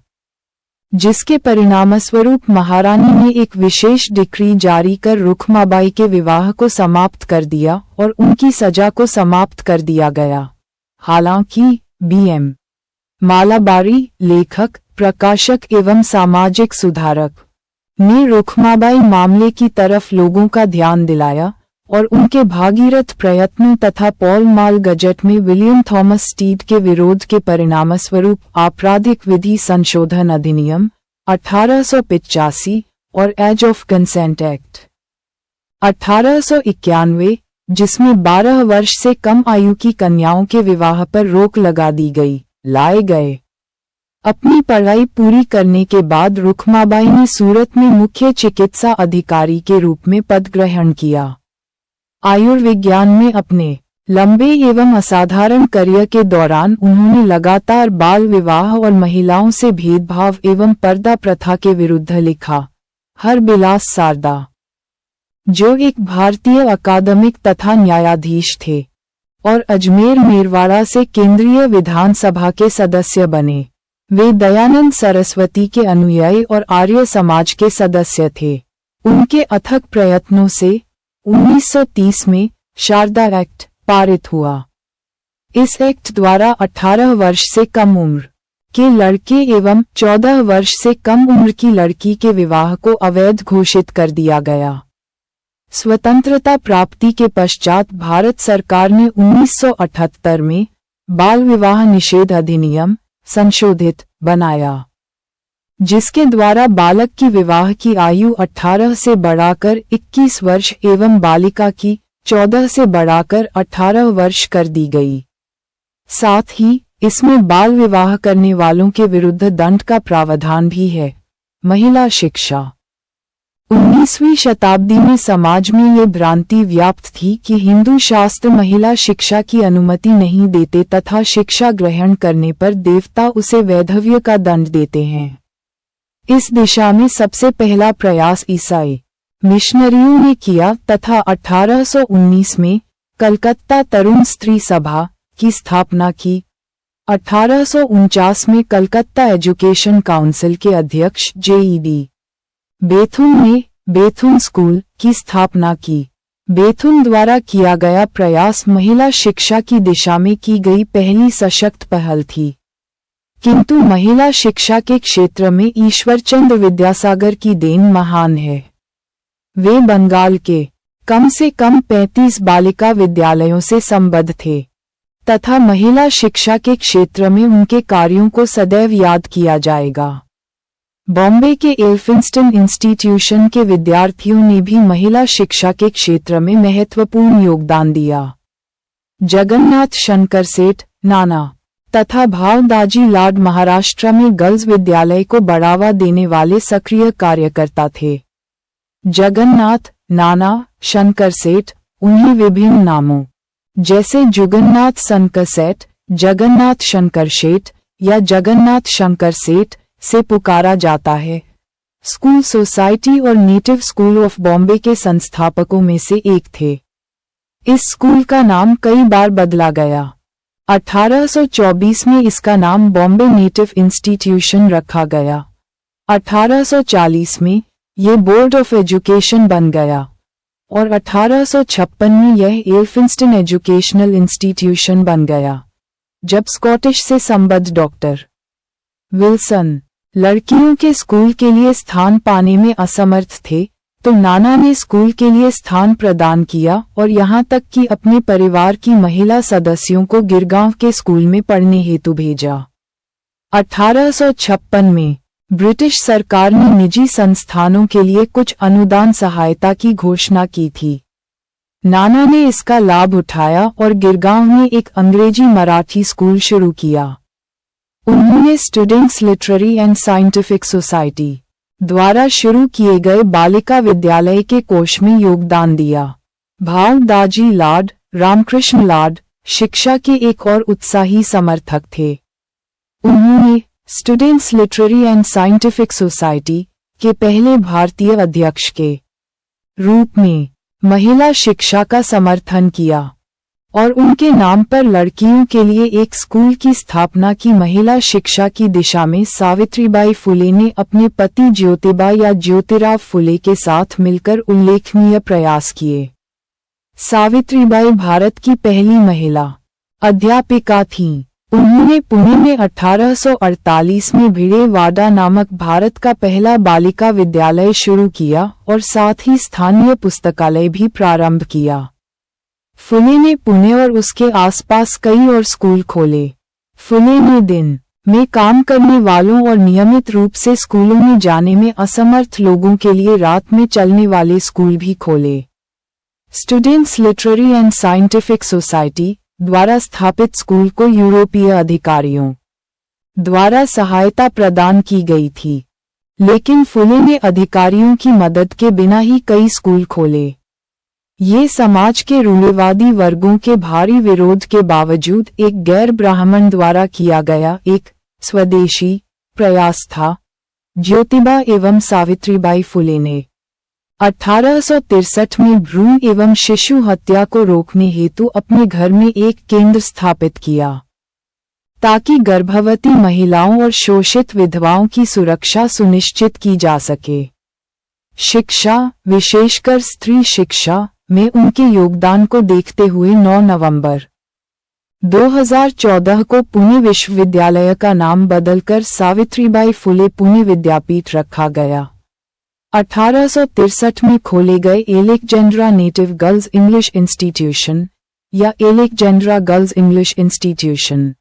जिसके परिणामस्वरूप महारानी ने एक विशेष डिक्री जारी कर रुखमाबाई के विवाह को समाप्त कर दिया और उनकी सजा को समाप्त कर दिया गया। हालांकि B.M. मालाबारी, लेखक, प्रकाशक एवं सामाजिक सुधारक, ने रुखमाबाई मामले की तरफ लोगों का ध्यान दिलाया और उनके भागीरथ प्रयत्नों तथा पॉल माल गजट में विलियम थॉमस स्टीड के विरोध के परिणामस्वरूप आपराधिक विधि संशोधन अधिनियम 1885 और एज ऑफ कंसेंट एक्ट 1891, जिसमें 12 वर्ष से कम आयु की कन्याओं के विवाह पर रोक लगा दी गई, लाए गए। अपनी पढ़ाई पूरी करने के बाद रुखमाबाई ने सूरत में मुख्य चिकित्सा अधिकारी के रूप में पद ग्रहण किया। आयुर्विज्ञान में अपने लंबे एवं असाधारण करियर के दौरान उन्होंने लगातार बाल विवाह और महिलाओं से भेदभाव एवं पर्दा प्रथा के विरुद्ध लिखा। हरबिलास सारदा, जो एक भारतीय अकादमिक तथा न्यायाधीश थे और अजमेर मेरवाड़ा से केंद्रीय विधानसभा के सदस्य बने। वे दयानंद सरस्वती के अनुयायी और आर्य समाज के सदस्य थे। उनके अथक प्रयत्नों से 1930 में शारदा एक्ट पारित हुआ। इस एक्ट द्वारा 18 वर्ष से कम उम्र के लड़के एवं 14 वर्ष से कम उम्र की लड़की के विवाह को अवैध घोषित कर दिया गया। स्वतंत्रता प्राप्ति के पश्चात भारत सरकार ने 1978 में बाल विवाह निषेध अधिनियम संशोधित बनाया, जिसके द्वारा बालक की विवाह की आयु 18 से बढ़ाकर 21 वर्ष एवं बालिका की 14 से बढ़ाकर 18 वर्ष कर दी गई। साथ ही इसमें बाल विवाह करने वालों के विरुद्ध दंड का प्रावधान भी है। महिला शिक्षा। 19वीं शताब्दी में समाज में ये भ्रांति व्याप्त थी कि हिंदू शास्त्र महिला शिक्षा की अनुमति नहीं देते तथा शिक्षा ग्रहण करने पर देवता उसे वैधव्य का दंड देते हैं। इस दिशा में सबसे पहला प्रयास ईसाई मिशनरियों ने किया तथा 1819 में कलकत्ता तरुण स्त्री सभा की स्थापना की। 1849 में कलकत्ता एजुकेशन काउंसिल के अध्यक्ष J.E.D. बेथुन ने बेथुन स्कूल की स्थापना की। बेथुन द्वारा किया गया प्रयास महिला शिक्षा की दिशा में की गई पहली सशक्त पहल थी, किंतु महिला शिक्षा के क्षेत्र में ईश्वरचंद्र विद्यासागर की देन महान है। वे बंगाल के कम से कम 35 बालिका विद्यालयों से संबद्ध थे तथा महिला शिक्षा के क्षेत्र में उनके कार्यों को सदैव याद किया जाएगा। बॉम्बे के एल्फिंस्टन इंस्टीट्यूशन के विद्यार्थियों ने भी महिला शिक्षा के क्षेत्र में महत्वपूर्ण योगदान दिया। जगन्नाथ शंकर सेठ, नाना तथा भावदाजी लाड महाराष्ट्र में गर्ल्स विद्यालय को बढ़ावा देने वाले सक्रिय कार्यकर्ता थे। जगन्नाथ, नाना, शंकर सेठ उन्हें विभिन्न नामों जैसे जुगन्नाथ शंकर सेठ, जगन्नाथ शंकर सेठ या जगन्नाथ शंकर सेठ से पुकारा जाता है। स्कूल सोसाइटी और नेटिव स्कूल ऑफ बॉम्बे के संस्थापकों में से एक थे। इस स्कूल का नाम कई बार बदला गया। 1824 में इसका नाम बॉम्बे नेटिव इंस्टीट्यूशन रखा गया। 1840 में ये बोर्ड ऑफ एजुकेशन बन गया और 1856 में यह एल्फिंस्टन एजुकेशनल इंस्टीट्यूशन बन गया, जब स्कॉटिश से संबद्ध डॉक्टर विल्सन लड़कियों के स्कूल के लिए स्थान पाने में असमर्थ थे तो नाना ने स्कूल के लिए स्थान प्रदान किया और यहाँ तक कि अपने परिवार की महिला सदस्यों को गिरगांव के स्कूल में पढ़ने हेतु भेजा। 1856 में ब्रिटिश सरकार ने निजी संस्थानों के लिए कुछ अनुदान सहायता की घोषणा की थी। नाना ने इसका लाभ उठाया और गिरगांव में एक अंग्रेजी मराठी स्कूल शुरू किया। उन्होंने students literary and scientific society द्वारा शुरू किए गए बालिका विद्यालय के कोष में योगदान दिया। भावदाजी लाड, रामकृष्ण लाड शिक्षा के एक और उत्साही समर्थक थे। उन्होंने students literary and scientific society के पहले भारतीय अध्यक्ष के रूप में महिला शिक्षा का समर्थन किया और उनके नाम पर लड़कियों के लिए एक स्कूल की स्थापना की। महिला शिक्षा की दिशा में सावित्रीबाई फुले ने अपने पति ज्योतिबा या ज्योतिराव फुले के साथ मिलकर उल्लेखनीय प्रयास किए। सावित्रीबाई भारत की पहली महिला अध्यापिका थीं। उन्होंने पुणे में 1848 में भिड़ेवाड़ा नामक भारत का पहला बालिका विद्यालय शुरू किया और साथ ही स्थानीय पुस्तकालय भी प्रारंभ किया। फुले ने पुणे और उसके आसपास कई और स्कूल खोले। फुले ने दिन में काम करने वालों और नियमित रूप से स्कूलों में जाने में असमर्थ लोगों के लिए रात में चलने वाले स्कूल भी खोले। Students literary and scientific society द्वारा स्थापित स्कूल को यूरोपीय अधिकारियों द्वारा सहायता प्रदान की गई थी, लेकिन फुले ने अधिकारियों की मदद के बिना ही कई स्कूल खोले। ये समाज के रूढ़िवादी वर्गों के भारी विरोध के बावजूद एक गैर ब्राह्मण द्वारा किया गया एक स्वदेशी प्रयास था। ज्योतिबा एवं सावित्रीबाई फुले ने 1863 में भ्रूण एवं शिशु हत्या को रोकने हेतु अपने घर में एक केंद्र स्थापित किया, ताकि गर्भवती महिलाओं और शोषित विधवाओं की सुरक्षा सुनिश्चित की जा सके। शिक्षा, विशेषकर स्त्री शिक्षा में उनके योगदान को देखते हुए 9 नवंबर 2014 को पुणे विश्वविद्यालय का नाम बदलकर सावित्रीबाई फुले पुणे विद्यापीठ रखा गया। 1863 में खोले गए Alexandra native girls English institution या एलेक्जेंड्रा गर्ल्स इंग्लिश इंस्टीट्यूशन,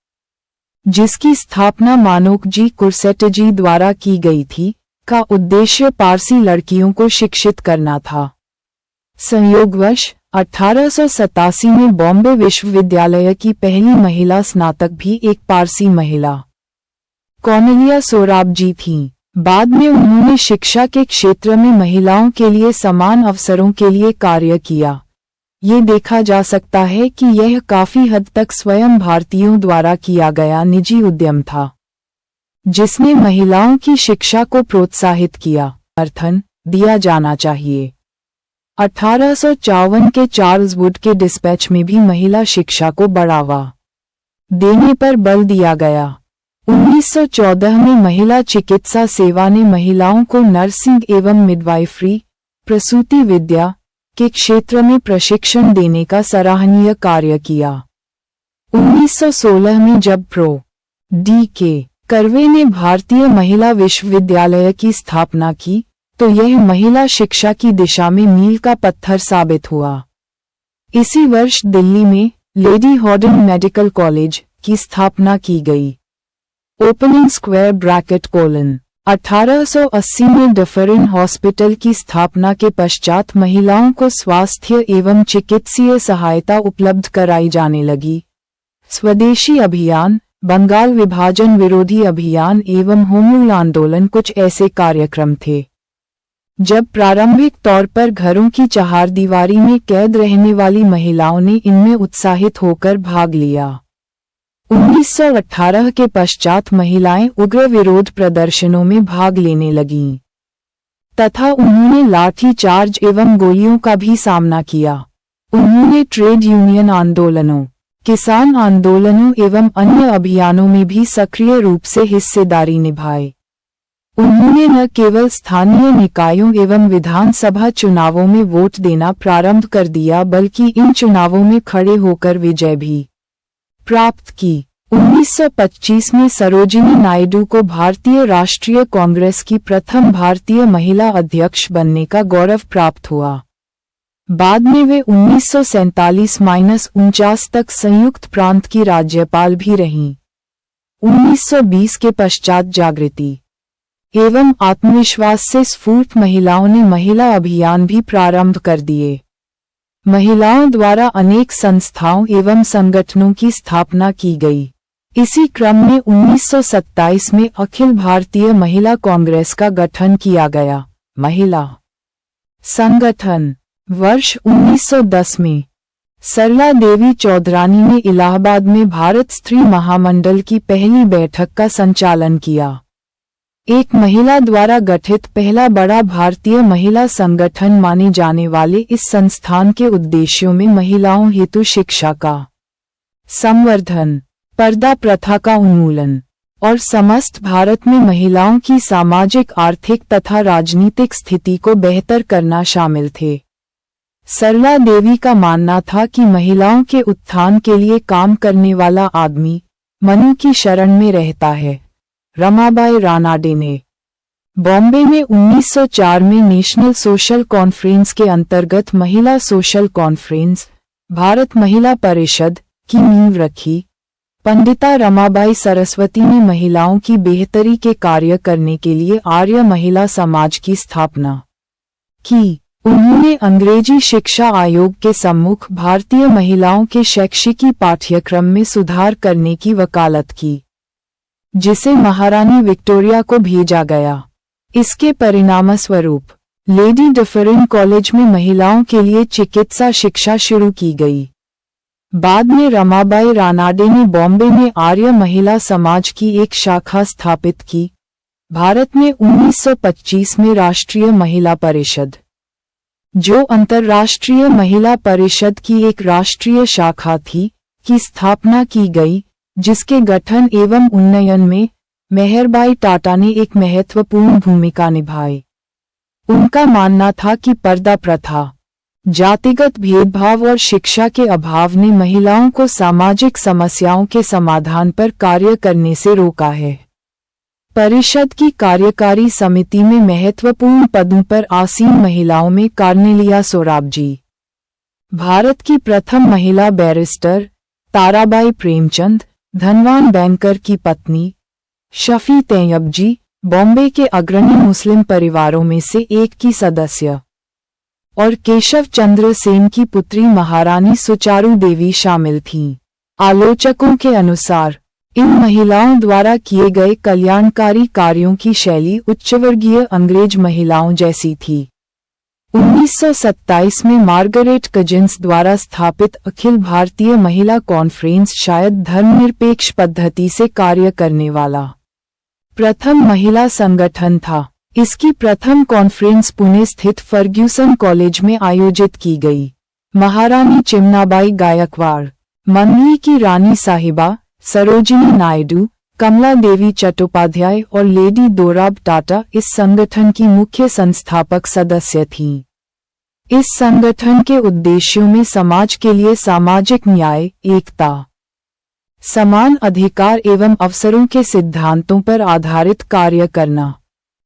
जिसकी स्थापना मानोकजी कुरसेटजी द्वारा की गई थी, का उद्देश्य पारसी लड़कियों को शिक्षित करना था। संयोगवश 1887 में बॉम्बे विश्वविद्यालय की पहली महिला स्नातक भी एक पारसी महिला कॉर्नेलिया सोराबजी थीं। बाद में उन्होंने शिक्षा के क्षेत्र में महिलाओं के लिए समान अवसरों के लिए कार्य किया। ये देखा जा सकता है कि यह काफी हद तक स्वयं भारतीयों द्वारा किया गया निजी उद्यम था, जिसने महिलाओं की शिक्षा को प्रोत्साहित किया। समर्थन दिया जाना चाहिए। 1854 के चार्ल्स वुड के डिस्पैच में भी महिला शिक्षा को बढ़ावा देने पर बल दिया गया। 1914 में महिला चिकित्सा सेवा ने महिलाओं को नर्सिंग एवं मिडवाइफरी, प्रसूति विद्या के क्षेत्र में प्रशिक्षण देने का सराहनीय कार्य किया। 1916 में जब प्रो डी.के. कर्वे ने भारतीय महिला विश्वविद्यालय की स्थापना की, तो यह महिला शिक्षा की दिशा में मील का पत्थर साबित हुआ। इसी वर्ष दिल्ली में लेडी हॉर्डन मेडिकल कॉलेज की स्थापना की गई। ओपनिंग स्क्वायर ब्रैकेट कोलन 1880 में डफरिन हॉस्पिटल की स्थापना के पश्चात महिलाओं को स्वास्थ्य एवं चिकित्सीय सहायता उपलब्ध कराई जाने लगी। स्वदेशी अभियान, बंगाल विभाजन विरोधी अभियान एवं होम रूल आंदोलन कुछ ऐसे कार्यक्रम थे। जब प्रारंभिक तौर पर घरों की चहारदीवारी में कैद रहने वाली महिलाओं ने इनमें उत्साहित होकर भाग लिया। 1918 के पश्चात महिलाएं उग्र विरोध प्रदर्शनों में भाग लेने लगीं, तथा उन्होंने लाठी चार्ज एवं गोलियों का भी सामना किया। उन्होंने ट्रेड यूनियन आंदोलनों, किसान आंदोलनों एवं अन्य अभियानों में भी सक्रिय रूप से हिस्सेदारी निभाई। उन्होंने न केवल स्थानीय निकायों एवं विधानसभा चुनावों में वोट देना प्रारंभ कर दिया, बल्कि इन चुनावों में खड़े होकर विजय भी प्राप्त की। 1925 में सरोजिनी नायडू को भारतीय राष्ट्रीय कांग्रेस की प्रथम भारतीय महिला अध्यक्ष बनने का गौरव प्राप्त हुआ। बाद में वे 1947-49 तक संयुक्त प्रांत की राज्यपाल भी रहीं। 1920 के पश्चात जागृति एवं आत्मविश्वास से स्फूर्त महिलाओं ने महिला अभियान भी प्रारंभ कर दिए। महिलाओं द्वारा अनेक संस्थाओं एवं संगठनों की स्थापना की गई। इसी क्रम में 1927 में अखिल भारतीय महिला कांग्रेस का गठन किया गया। महिला संगठन वर्ष 1910 में सरला देवी चौधरानी ने इलाहाबाद में भारत स्त्री महामंडल की पहली बैठक का संचालन किया। एक महिला द्वारा गठित पहला बड़ा भारतीय महिला संगठन माने जाने वाले इस संस्थान के उद्देश्यों में महिलाओं हेतु शिक्षा का संवर्धन, पर्दा प्रथा का उन्मूलन और समस्त भारत में महिलाओं की सामाजिक, आर्थिक तथा राजनीतिक स्थिति को बेहतर करना शामिल थे। सरला देवी का मानना था कि महिलाओं के उत्थान के लिए काम करने वाला आदमी मनु की शरण में रहता है। रमाबाई रानाडे ने बॉम्बे में 1904 में नेशनल सोशल कॉन्फ्रेंस के अंतर्गत महिला सोशल कॉन्फ्रेंस, भारत महिला परिषद की नींव रखी। पंडिता रमाबाई सरस्वती ने महिलाओं की बेहतरी के कार्य करने के लिए आर्य महिला समाज की स्थापना की। उन्होंने अंग्रेजी शिक्षा आयोग के सम्मुख भारतीय महिलाओं के शैक्षिकी पाठ्यक्रम में सुधार करने की वकालत की, जिसे महारानी विक्टोरिया को भेजा गया। इसके परिणामस्वरूप लेडी डफरिन कॉलेज में महिलाओं के लिए चिकित्सा शिक्षा शुरू की गई। बाद में रमाबाई रानाडे ने बॉम्बे में आर्य महिला समाज की एक शाखा स्थापित की। भारत में 1925 में राष्ट्रीय महिला परिषद, जो अंतर्राष्ट्रीय महिला परिषद की एक राष्ट्रीय शाखा थी, की स्थापना की गई, जिसके गठन एवं उन्नयन में मेहरबाई टाटा ने एक महत्वपूर्ण भूमिका निभाई। उनका मानना था कि पर्दा प्रथा, जातिगत भेदभाव और शिक्षा के अभाव ने महिलाओं को सामाजिक समस्याओं के समाधान पर कार्य करने से रोका है। परिषद की कार्यकारी समिति में महत्वपूर्ण पदों पर आसीन महिलाओं में कार्नेलिया सोराबजी, भारत की प्रथम महिला बैरिस्टर ताराबाई प्रेमचंद, धनवान बैंकर की पत्नी शफी तैयबजी, बॉम्बे के अग्रणी मुस्लिम परिवारों में से एक की सदस्य, और केशव चंद्र सेन की पुत्री महारानी सुचारू देवी शामिल थीं। आलोचकों के अनुसार इन महिलाओं द्वारा किए गए कल्याणकारी कार्यों की शैली उच्चवर्गीय अंग्रेज महिलाओं जैसी थी। 1927 में मार्गरेट कजिन्स द्वारा स्थापित अखिल भारतीय महिला कॉन्फ्रेंस शायद धर्मनिरपेक्ष पद्धति से कार्य करने वाला प्रथम महिला संगठन था। इसकी प्रथम कॉन्फ्रेंस पुणे स्थित फर्ग्यूसन कॉलेज में आयोजित की गई। महारानी चिमनाबाई गायकवाड़, मंडली की रानी साहिबा, सरोजिनी नायडू, कमला देवी चट्टोपाध्याय और लेडी दोराब टाटा इस संगठन की मुख्य संस्थापक सदस्य थीं। इस संगठन के उद्देश्यों में समाज के लिए सामाजिक न्याय, एकता, समान अधिकार एवं अवसरों के सिद्धांतों पर आधारित कार्य करना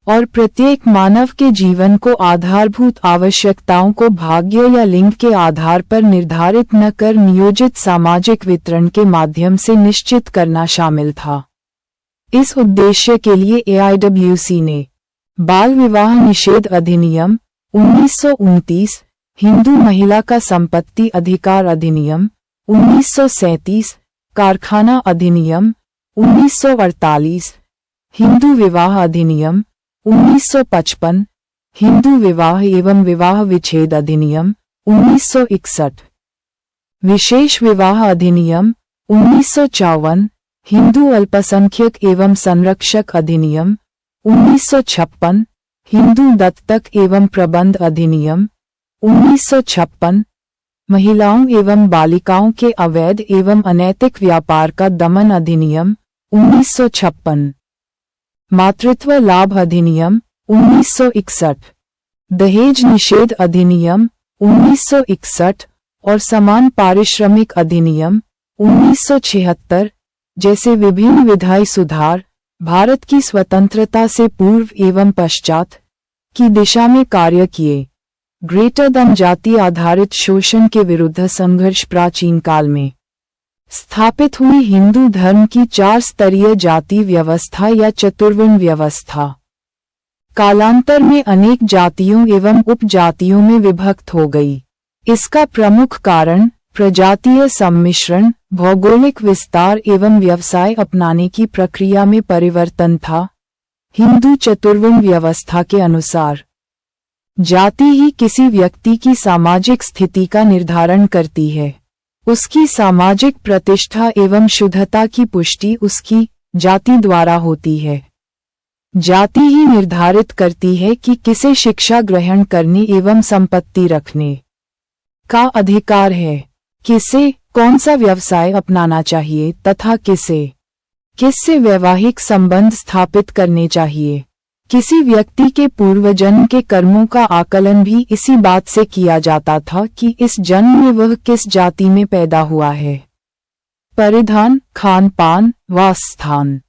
और प्रत्येक मानव के जीवन को आधारभूत आवश्यकताओं को भाग्य या लिंग के आधार पर निर्धारित न कर नियोजित सामाजिक वितरण के माध्यम से निश्चित करना शामिल था। इस उद्देश्य के लिए AIWC ने बाल विवाह निषेध अधिनियम 1929, हिंदू महिला का संपत्ति अधिकार अधिनियम 1937, कारखाना अधिनियम 1948, हिंदू विवाह अधिनियम 1955, हिंदू विवाह एवं विवाह विच्छेद अधिनियम 1961, विशेष विवाह अधिनियम 1954, हिंदू अल्पसंख्यक एवं संरक्षक अधिनियम 1956, हिंदू दत्तक एवं प्रबंध अधिनियम 1956, महिलाओं एवं बालिकाओं के अवैध एवं अनैतिक व्यापार का दमन अधिनियम 1956, मातृत्व लाभ अधिनियम 1961, दहेज निषेध अधिनियम 1961 और समान पारिश्रमिक अधिनियम 1976 जैसे विभिन्न विधायी सुधार भारत की स्वतंत्रता से पूर्व एवं पश्चात की दिशा में कार्य किए। ग्रेटर देन जाति आधारित शोषण के विरुद्ध संघर्ष प्राचीन काल में स्थापित हुई हिंदू धर्म की 4 स्तरीय जाति व्यवस्था या चतुर्वर्ण व्यवस्था कालांतर में अनेक जातियों एवं उपजातियों में विभक्त हो गई। इसका प्रमुख कारण प्रजातीय सम्मिश्रण, भौगोलिक विस्तार एवं व्यवसाय अपनाने की प्रक्रिया में परिवर्तन था। हिंदू चतुर्वर्ण व्यवस्था के अनुसार जाति ही किसी व्यक्ति की सामाजिक स्थिति का निर्धारण करती है। उसकी सामाजिक प्रतिष्ठा एवं शुद्धता की पुष्टि उसकी जाति द्वारा होती है। जाति ही निर्धारित करती है कि किसे शिक्षा ग्रहण करने एवं संपत्ति रखने का अधिकार है, किसे कौन सा व्यवसाय अपनाना चाहिए तथा किससे वैवाहिक संबंध स्थापित करने चाहिए। किसी व्यक्ति के पूर्व जन्म के कर्मों का आकलन भी इसी बात से किया जाता था कि इस जन्म में वह किस जाति में पैदा हुआ है। परिधान, खान पान, वासस्थान,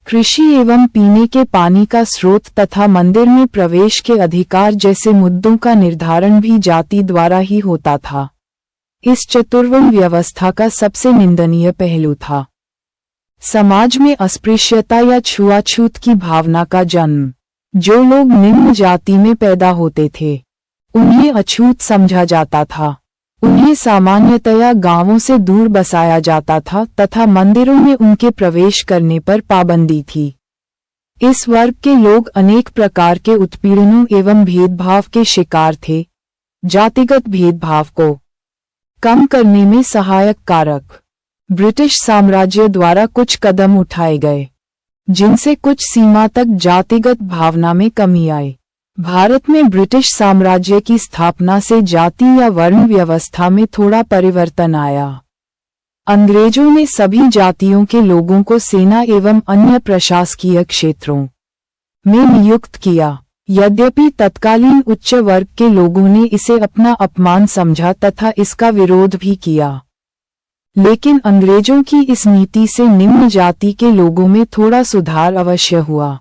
कृषि एवं पीने के पानी का स्रोत तथा मंदिर में प्रवेश के अधिकार जैसे मुद्दों का निर्धारण भी जाति द्वारा ही होता था। इस चतुर्वर्ण व्यवस्था का सबसे निंदनीय पहलू था समाज में अस्पृश्यता या छुआछूत की भावना का जन्म। जो लोग निम्न जाति में पैदा होते थे उन्हें अछूत समझा जाता था। उन्हें सामान्यतया गांवों से दूर बसाया जाता था तथा मंदिरों में उनके प्रवेश करने पर पाबंदी थी। इस वर्ग के लोग अनेक प्रकार के उत्पीड़नों एवं भेदभाव के शिकार थे। जातिगत भेदभाव को कम करने में सहायक कारक ब्रिटिश साम्राज्य द्वारा कुछ कदम उठाए गए, जिनसे कुछ सीमा तक जातिगत भावना में कमी आई। भारत में ब्रिटिश साम्राज्य की स्थापना से जाति या वर्ण व्यवस्था में थोड़ा परिवर्तन आया। अंग्रेजों ने सभी जातियों के लोगों को सेना एवं अन्य प्रशासकीय क्षेत्रों में नियुक्त किया। यद्यपि तत्कालीन उच्च वर्ग के लोगों ने इसे अपना अपमान समझा तथा इसका विरोध भी किया, लेकिन अंग्रेजों की इस नीति से निम्न जाति के लोगों में थोड़ा सुधार अवश्य हुआ।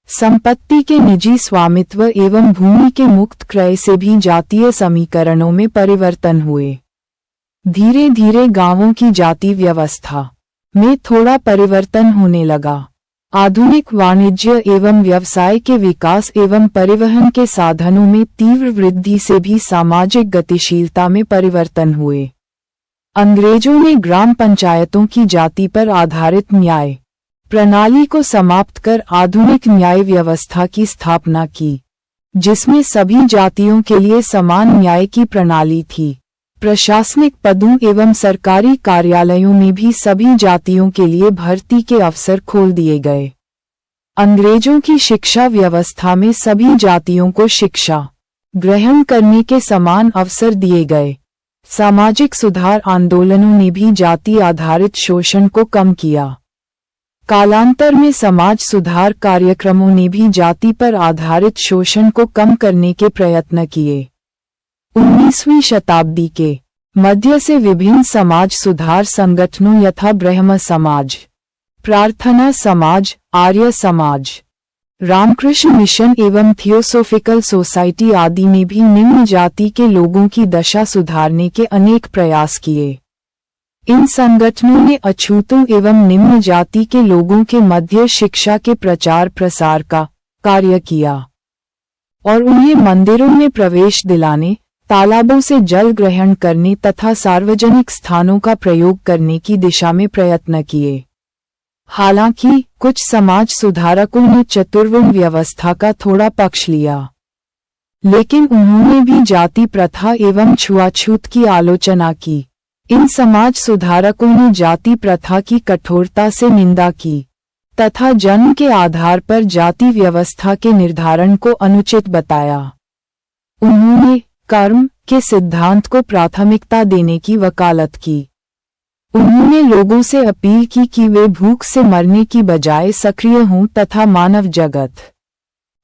संपत्ति के निजी स्वामित्व एवं भूमि के मुक्त क्रय से भी जातीय समीकरणों में परिवर्तन हुए। धीरे धीरे गांवों की जाति व्यवस्था में थोड़ा परिवर्तन होने लगा। आधुनिक वाणिज्य एवं व्यवसाय के विकास एवं परिवहन के साधनों में तीव्र वृद्धि से भी सामाजिक गतिशीलता में परिवर्तन हुए। अंग्रेजों ने ग्राम पंचायतों की जाति पर आधारित न्याय प्रणाली को समाप्त कर आधुनिक न्याय व्यवस्था की स्थापना की, जिसमें सभी जातियों के लिए समान न्याय की प्रणाली थी। प्रशासनिक पदों एवं सरकारी कार्यालयों में भी सभी जातियों के लिए भर्ती के अवसर खोल दिए गए। अंग्रेजों की शिक्षा व्यवस्था में सभी जातियों को शिक्षा ग्रहण करने के समान अवसर दिए गए। सामाजिक सुधार आंदोलनों ने भी जाति आधारित शोषण को कम किया। कालांतर में समाज सुधार कार्यक्रमों ने भी जाति पर आधारित शोषण को कम करने के प्रयत्न किए। 19वीं शताब्दी के मध्य से विभिन्न समाज सुधार संगठनों यथा ब्रह्म समाज, प्रार्थना समाज, आर्य समाज, रामकृष्ण मिशन एवं थियोसोफिकल सोसाइटी आदि ने भी निम्न जाति के लोगों की दशा सुधारने के अनेक प्रयास किए। इन संगठनों ने अछूतों एवं निम्न जाति के लोगों के मध्य शिक्षा के प्रचार प्रसार का कार्य किया और उन्हें मंदिरों में प्रवेश दिलाने, तालाबों से जल ग्रहण करने तथा सार्वजनिक स्थानों का प्रयोग करने की दिशा में प्रयत्न किए। हालांकि कुछ समाज सुधारकों ने चतुर्वर्ण व्यवस्था का थोड़ा पक्ष लिया, लेकिन उन्होंने भी जाति प्रथा एवं छुआछूत की आलोचना की। इन समाज सुधारकों ने जाति प्रथा की कठोरता से निंदा की तथा जन्म के आधार पर जाति व्यवस्था के निर्धारण को अनुचित बताया। उन्होंने कर्म के सिद्धांत को प्राथमिकता देने की वकालत की। उन्होंने लोगों से अपील की कि वे भूख से मरने की बजाय सक्रिय हों तथा मानव जगत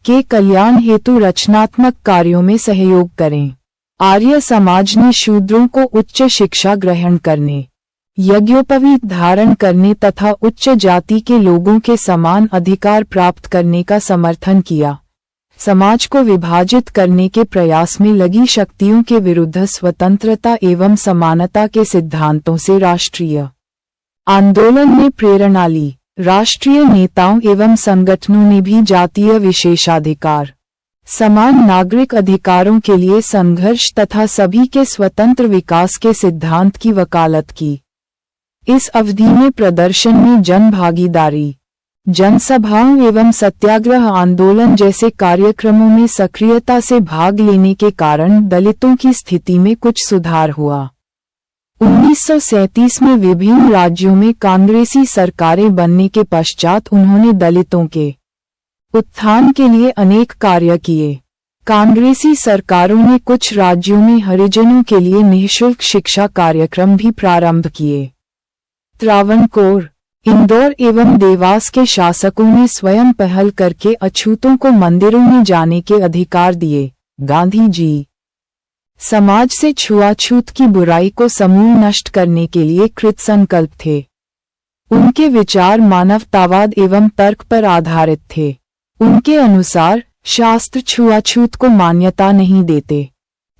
के कल्याण हेतु रचनात्मक कार्यों में सहयोग करें। आर्य समाज ने शूद्रों को उच्च शिक्षा ग्रहण करने, यज्ञोपवीत धारण करने तथा उच्च जाति के लोगों के समान अधिकार प्राप्त करने का समर्थन किया। समाज को विभाजित करने के प्रयास में लगी शक्तियों के विरुद्ध स्वतंत्रता एवं समानता के सिद्धांतों से राष्ट्रीय आंदोलन ने प्रेरणा ली। राष्ट्रीय नेताओं एवं संगठनों ने भी जातीय विशेषाधिकार, समान नागरिक अधिकारों के लिए संघर्ष तथा सभी के स्वतंत्र विकास के सिद्धांत की वकालत की। इस अवधि में प्रदर्शन में जन भागीदारी, जनसभाओं एवं सत्याग्रह आंदोलन जैसे कार्यक्रमों में सक्रियता से भाग लेने के कारण दलितों की स्थिति में कुछ सुधार हुआ। 1937 में विभिन्न राज्यों में कांग्रेसी सरकारें बनने के पश्चात उन्होंने दलितों के उत्थान के लिए अनेक कार्य किए। कांग्रेसी सरकारों ने कुछ राज्यों में हरिजनों के लिए निःशुल्क शिक्षा कार्यक्रम भी प्रारंभ किए। त्रावणकोर, इंदौर एवं देवास के शासकों ने स्वयं पहल करके अछूतों को मंदिरों में जाने के अधिकार दिए। गांधी जी समाज से छुआछूत की बुराई को समूल नष्ट करने के लिए कृतसंकल्प थे। उनके विचार मानवतावाद एवं तर्क पर आधारित थे। उनके अनुसार शास्त्र छुआछूत को मान्यता नहीं देते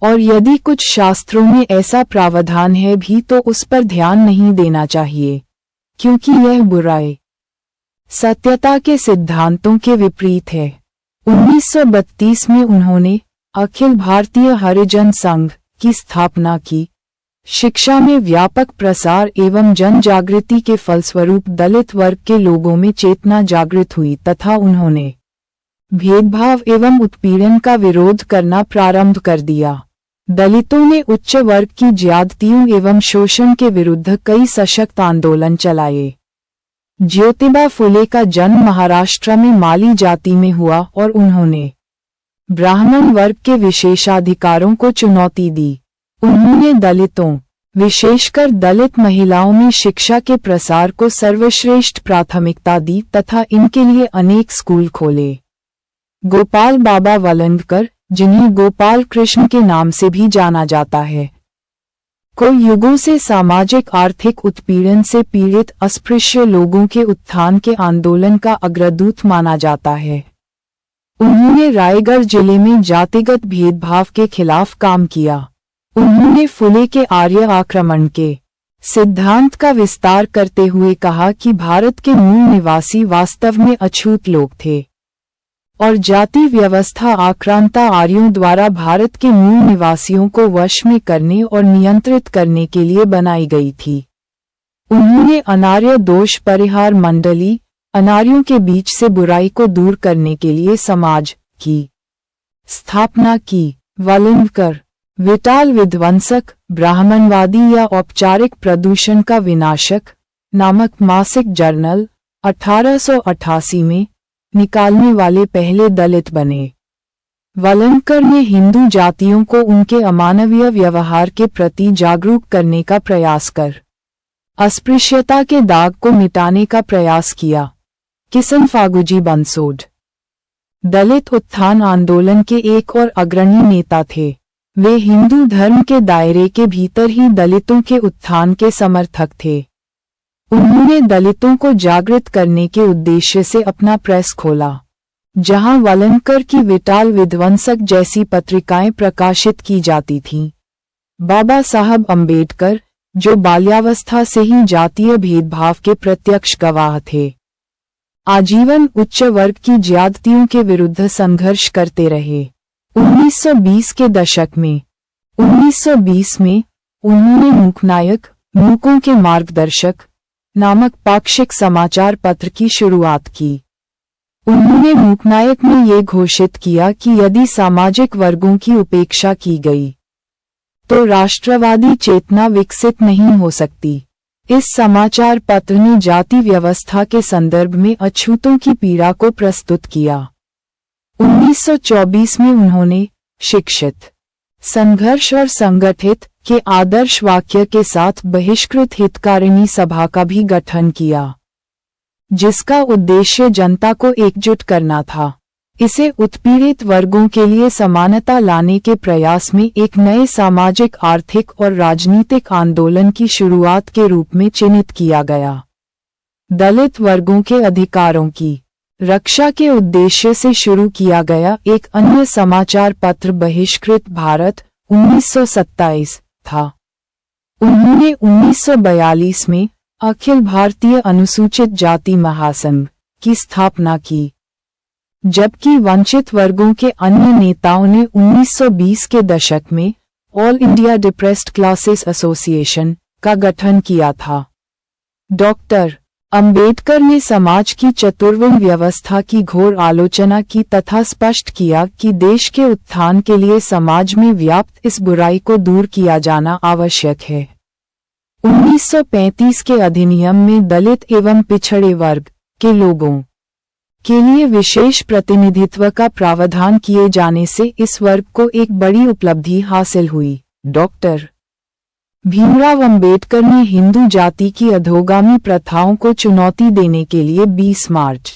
और यदि कुछ शास्त्रों में ऐसा प्रावधान है भी तो उस पर ध्यान नहीं देना चाहिए, क्योंकि यह बुराई सत्यता के सिद्धांतों के विपरीत है। 1932 में उन्होंने अखिल भारतीय हरिजन संघ की स्थापना की। शिक्षा में व्यापक प्रसार एवं जन जागृति के फलस्वरूप दलित वर्ग के लोगों में चेतना जागृत हुई तथा उन्होंने भेदभाव एवं उत्पीड़न का विरोध करना प्रारंभ कर दिया। दलितों ने उच्च वर्ग की ज्यादतियों एवं शोषण के विरुद्ध कई सशक्त आंदोलन चलाए। ज्योतिबा फुले का जन्म महाराष्ट्र में माली जाति में हुआ और उन्होंने ब्राह्मण वर्ग के विशेषाधिकारों को चुनौती दी। उन्होंने दलितों, विशेषकर दलित महिलाओं में शिक्षा के प्रसार को सर्वश्रेष्ठ प्राथमिकता दी तथा इनके लिए अनेक स्कूल खोले। गोपाल बाबा वलंगकर, जिन्हें गोपाल कृष्ण के नाम से भी जाना जाता है, को युगों से सामाजिक आर्थिक उत्पीड़न से पीड़ित अस्पृश्य लोगों के उत्थान के आंदोलन का अग्रदूत माना जाता है। उन्होंने रायगढ़ जिले में जातिगत भेदभाव के खिलाफ काम किया। उन्होंने फुले के आर्य आक्रमण के सिद्धांत का विस्तार करते हुए कहा कि भारत के मूल निवासी वास्तव में अछूत लोग थे। और जाति व्यवस्था आक्रांता आर्यों द्वारा भारत के मूल निवासियों को वश में करने और नियंत्रित करने के लिए बनाई गई थी। उन्होंने अनार्य दोष परिहार मंडली, अनार्यों के बीच से बुराई को दूर करने के लिए समाज की स्थापना की। वलंकर विटाल विध्वंसक, ब्राह्मणवादी या औपचारिक प्रदूषण का विनाशक नामक मासिक जर्नल 1888 में निकालने वाले पहले दलित बने। वलंकर ने हिंदू जातियों को उनके अमानवीय व्यवहार के प्रति जागरूक करने का प्रयास कर अस्पृश्यता के दाग को मिटाने का प्रयास किया। किसन फागुजी बंसोड दलित उत्थान आंदोलन के एक और अग्रणी नेता थे। वे हिंदू धर्म के दायरे के भीतर ही दलितों के उत्थान के समर्थक थे। उन्होंने दलितों को जागृत करने के उद्देश्य से अपना प्रेस खोला, जहां वलंकर की विटाल विध्वंसक जैसी पत्रिकाएं प्रकाशित की जाती थीं। बाबा साहब अंबेडकर, जो बाल्यावस्था से ही जातीय भेदभाव के प्रत्यक्ष गवाह थे, आजीवन उच्च वर्ग की ज्यादतियों के विरुद्ध संघर्ष करते रहे। 1920 के दशक में 1920 में उन्होंने मूकनायक, मूकों के मार्गदर्शक नामक पाक्षिक समाचार पत्र की शुरुआत की। उन्होंने मूकनायक में ये घोषित किया कि यदि सामाजिक वर्गों की उपेक्षा की गई तो राष्ट्रवादी चेतना विकसित नहीं हो सकती। इस समाचार पत्र ने जाति व्यवस्था के संदर्भ में अछूतों की पीड़ा को प्रस्तुत किया। 1924 में उन्होंने शिक्षित, संघर्ष और संगठित के आदर्श वाक्य के साथ बहिष्कृत हितकारिणी सभा का भी गठन किया, जिसका उद्देश्य जनता को एकजुट करना था। इसे उत्पीड़ित वर्गों के लिए समानता लाने के प्रयास में एक नए सामाजिक, आर्थिक और राजनीतिक आंदोलन की शुरुआत के रूप में चिन्हित किया गया। दलित वर्गों के अधिकारों की रक्षा के उद्देश्य से शुरू किया गया एक अन्य समाचार पत्र बहिष्कृत भारत 1927 था। उन्होंने 1942 में अखिल भारतीय अनुसूचित जाति महासंघ की स्थापना की, जबकि वंचित वर्गों के अन्य नेताओं ने 1920 के दशक में all India depressed classes association का गठन किया था। डॉक्टर अंबेडकर ने समाज की चतुर्विध व्यवस्था की घोर आलोचना की तथा स्पष्ट किया कि देश के उत्थान के लिए समाज में व्याप्त इस बुराई को दूर किया जाना आवश्यक है। 1935 के अधिनियम में दलित एवं पिछड़े वर्ग के लोगों के लिए विशेष प्रतिनिधित्व का प्रावधान किए जाने से इस वर्ग को एक बड़ी उपलब्धि हासिल हुई। डॉक्टर भीमराव अंबेडकर ने हिंदू जाति की अधोगामी प्रथाओं को चुनौती देने के लिए 20 मार्च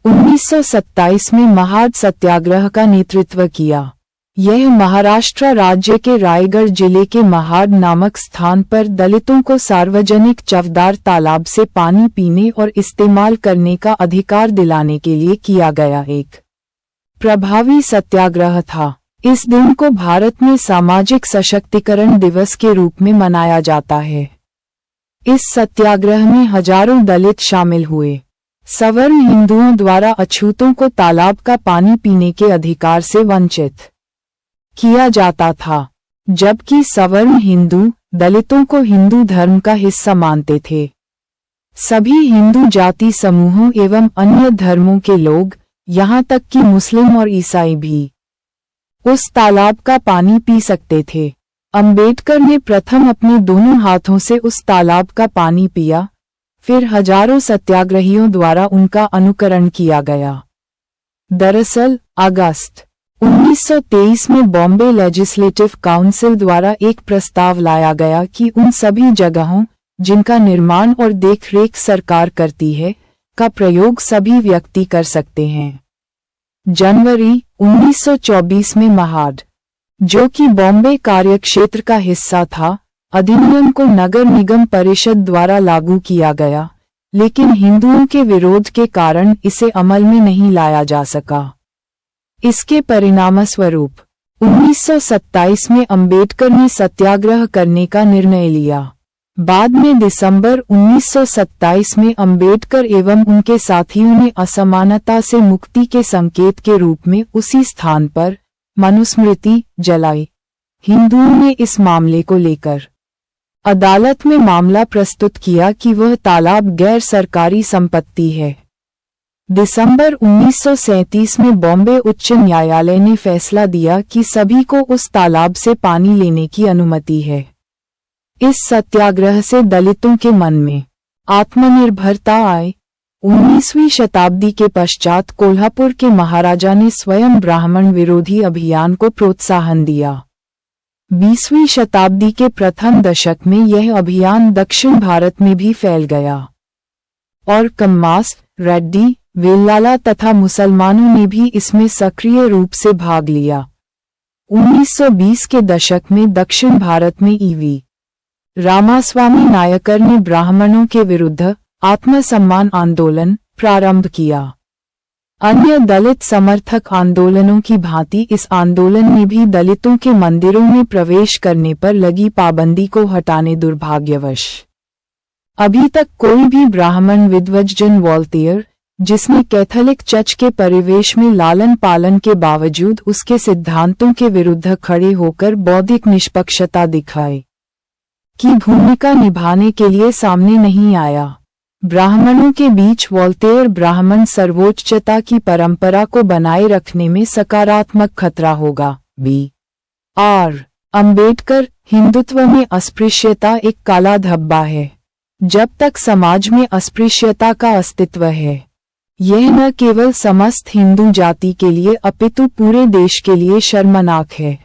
1927 में महाड सत्याग्रह का नेतृत्व किया। यह महाराष्ट्र राज्य के रायगढ़ जिले के महाड नामक स्थान पर दलितों को सार्वजनिक चवदार तालाब से पानी पीने और इस्तेमाल करने का अधिकार दिलाने के लिए किया गया एक प्रभावी सत्याग्रह था। इस दिन को भारत में सामाजिक सशक्तिकरण दिवस के रूप में मनाया जाता है। इस सत्याग्रह में हजारों दलित शामिल हुए। सवर्ण हिंदुओं द्वारा अछूतों को तालाब का पानी पीने के अधिकार से वंचित किया जाता था, जबकि सवर्ण हिंदू दलितों को हिंदू धर्म का हिस्सा मानते थे। सभी हिंदू जाति समूहों एवं अन्य धर्मों के लोग, यहाँ तक कि मुस्लिम और ईसाई भी, उस तालाब का पानी पी सकते थे। अंबेडकर ने प्रथम अपने दोनों हाथों से उस तालाब का पानी पिया, फिर हजारों सत्याग्रहियों द्वारा उनका अनुकरण किया गया। दरअसल अगस्त 1923 में बॉम्बे लेजिस्लेटिव काउंसिल द्वारा एक प्रस्ताव लाया गया कि उन सभी जगहों जिनका निर्माण और देखरेख सरकार करती है का प्रयोग सभी व्यक्ति कर सकते हैं। जनवरी 1924 में महाड, जो कि बॉम्बे कार्यक्षेत्र का हिस्सा था, अधिनियम को नगर निगम परिषद द्वारा लागू किया गया, लेकिन हिंदुओं के विरोध के कारण इसे अमल में नहीं लाया जा सका। इसके परिणामस्वरूप 1927 में अंबेडकर ने सत्याग्रह करने का निर्णय लिया। बाद में दिसंबर 1927 में अंबेडकर एवं उनके साथियों ने असमानता से मुक्ति के संकेत के रूप में उसी स्थान पर मनुस्मृति जलाई। हिंदुओं ने इस मामले को लेकर अदालत में मामला प्रस्तुत किया कि वह तालाब गैर सरकारी संपत्ति है। दिसंबर 1937 में बॉम्बे उच्च न्यायालय ने फैसला दिया कि सभी को उस तालाब से पानी लेने की अनुमति है। इस सत्याग्रह से दलितों के मन में आत्मनिर्भरता आई। 19वीं शताब्दी के पश्चात कोल्हापुर के महाराजा ने स्वयं ब्राह्मण विरोधी अभियान को प्रोत्साहन दिया। 20वीं शताब्दी के प्रथम दशक में यह अभियान दक्षिण भारत में भी फैल गया और कम्मास, रेड्डी, वेल्लाला तथा मुसलमानों ने भी इसमें सक्रिय रूप से भाग लिया। 1920 के दशक में दक्षिण भारत में ईवी रामास्वामी नायकर ने ब्राह्मणों के विरुद्ध आत्मसम्मान आंदोलन प्रारंभ किया। अन्य दलित समर्थक आंदोलनों की भांति इस आंदोलन ने भी दलितों के मंदिरों में प्रवेश करने पर लगी पाबंदी को हटाने दुर्भाग्यवश अभी तक कोई भी ब्राह्मण विद्वत जॉन वॉल्टेयर, जिसने कैथोलिक चर्च के परिवेश में लालन पालन के बावजूद उसके सिद्धांतों के विरुद्ध खड़े होकर बौद्धिक निष्पक्षता दिखाई की भूमिका निभाने के लिए सामने नहीं आया। ब्राह्मणों के बीच वॉल्टेयर ब्राह्मण सर्वोच्चता की परंपरा को बनाए रखने में सकारात्मक खतरा होगा। B.R. अंबेडकर, हिंदुत्व में अस्पृश्यता एक काला धब्बा है। जब तक समाज में अस्पृश्यता का अस्तित्व है, यह न केवल समस्त हिंदू जाति के लिए अपितु पूरे देश के लिए शर्मनाक है।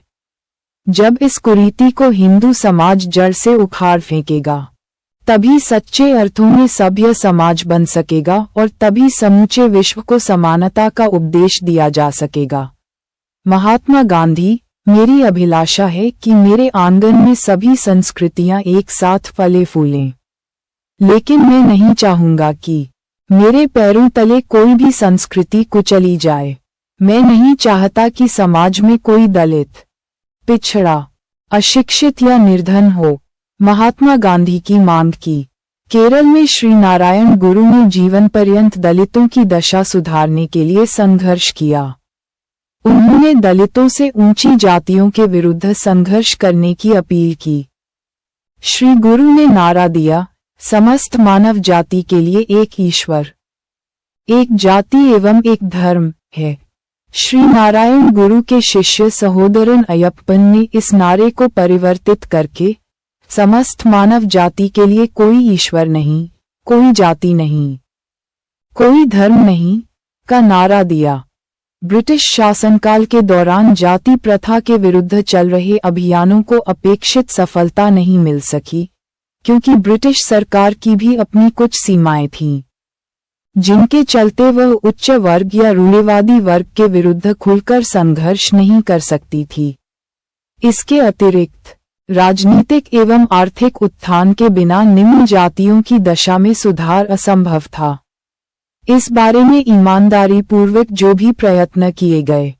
जब इस कुरीति को हिंदू समाज जड़ से उखाड़ फेंकेगा, तभी सच्चे अर्थों में सभ्य समाज बन सकेगा और तभी समूचे विश्व को समानता का उपदेश दिया जा सकेगा। महात्मा गांधी, मेरी अभिलाषा है कि मेरे आंगन में सभी संस्कृतियां एक साथ फले फूलें, लेकिन मैं नहीं चाहूंगा कि मेरे पैरों तले कोई भी संस्कृति कुचली जाए। मैं नहीं चाहता कि समाज में कोई दलित, पिछड़ा, अशिक्षित या निर्धन हो। महात्मा गांधी की मांग की। केरल में श्री नारायण गुरु ने जीवन पर्यंत दलितों की दशा सुधारने के लिए संघर्ष किया। उन्होंने दलितों से ऊंची जातियों के विरुद्ध संघर्ष करने की अपील की। श्री गुरु ने नारा दिया, समस्त मानव जाति के लिए एक ईश्वर, एक जाति एवं एक धर्म है। श्री नारायण गुरु के शिष्य सहोदरन अयप्पन ने इस नारे को परिवर्तित करके समस्त मानव जाति के लिए कोई ईश्वर नहीं, कोई जाति नहीं, कोई धर्म नहीं का नारा दिया। ब्रिटिश शासनकाल के दौरान जाति प्रथा के विरुद्ध चल रहे अभियानों को अपेक्षित सफलता नहीं मिल सकी, क्योंकि ब्रिटिश सरकार की भी अपनी कुछ सीमाएं थीं, जिनके चलते वह उच्च वर्ग या रूढ़िवादी वर्ग के विरुद्ध खुलकर संघर्ष नहीं कर सकती थी। इसके अतिरिक्त राजनीतिक एवं आर्थिक उत्थान के बिना निम्न जातियों की दशा में सुधार असंभव था। इस बारे में ईमानदारी पूर्वक जो भी प्रयत्न किए गए,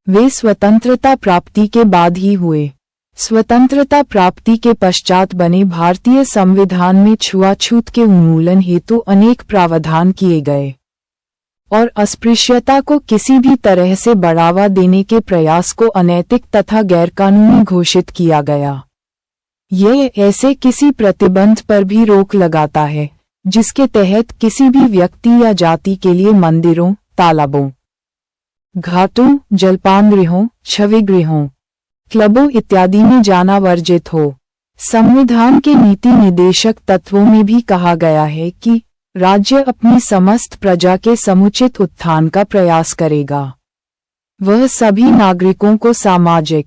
वे स्वतंत्रता प्राप्ति के बाद ही हुए। स्वतंत्रता प्राप्ति के पश्चात बने भारतीय संविधान में छुआछूत के उन्मूलन हेतु अनेक प्रावधान किए गए और अस्पृश्यता को किसी भी तरह से बढ़ावा देने के प्रयास को अनैतिक तथा गैरकानूनी घोषित किया गया। यह ऐसे किसी प्रतिबंध पर भी रोक लगाता है जिसके तहत किसी भी व्यक्ति या जाति के लिए मंदिरों, तालाबों, घाटों, जलपानगृहों, छविगृहों, क्लबों इत्यादि में जाना वर्जित हो। संविधान के नीति निदेशक तत्वों में भी कहा गया है कि राज्य अपनी समस्त प्रजा के समुचित उत्थान का प्रयास करेगा। वह सभी नागरिकों को सामाजिक,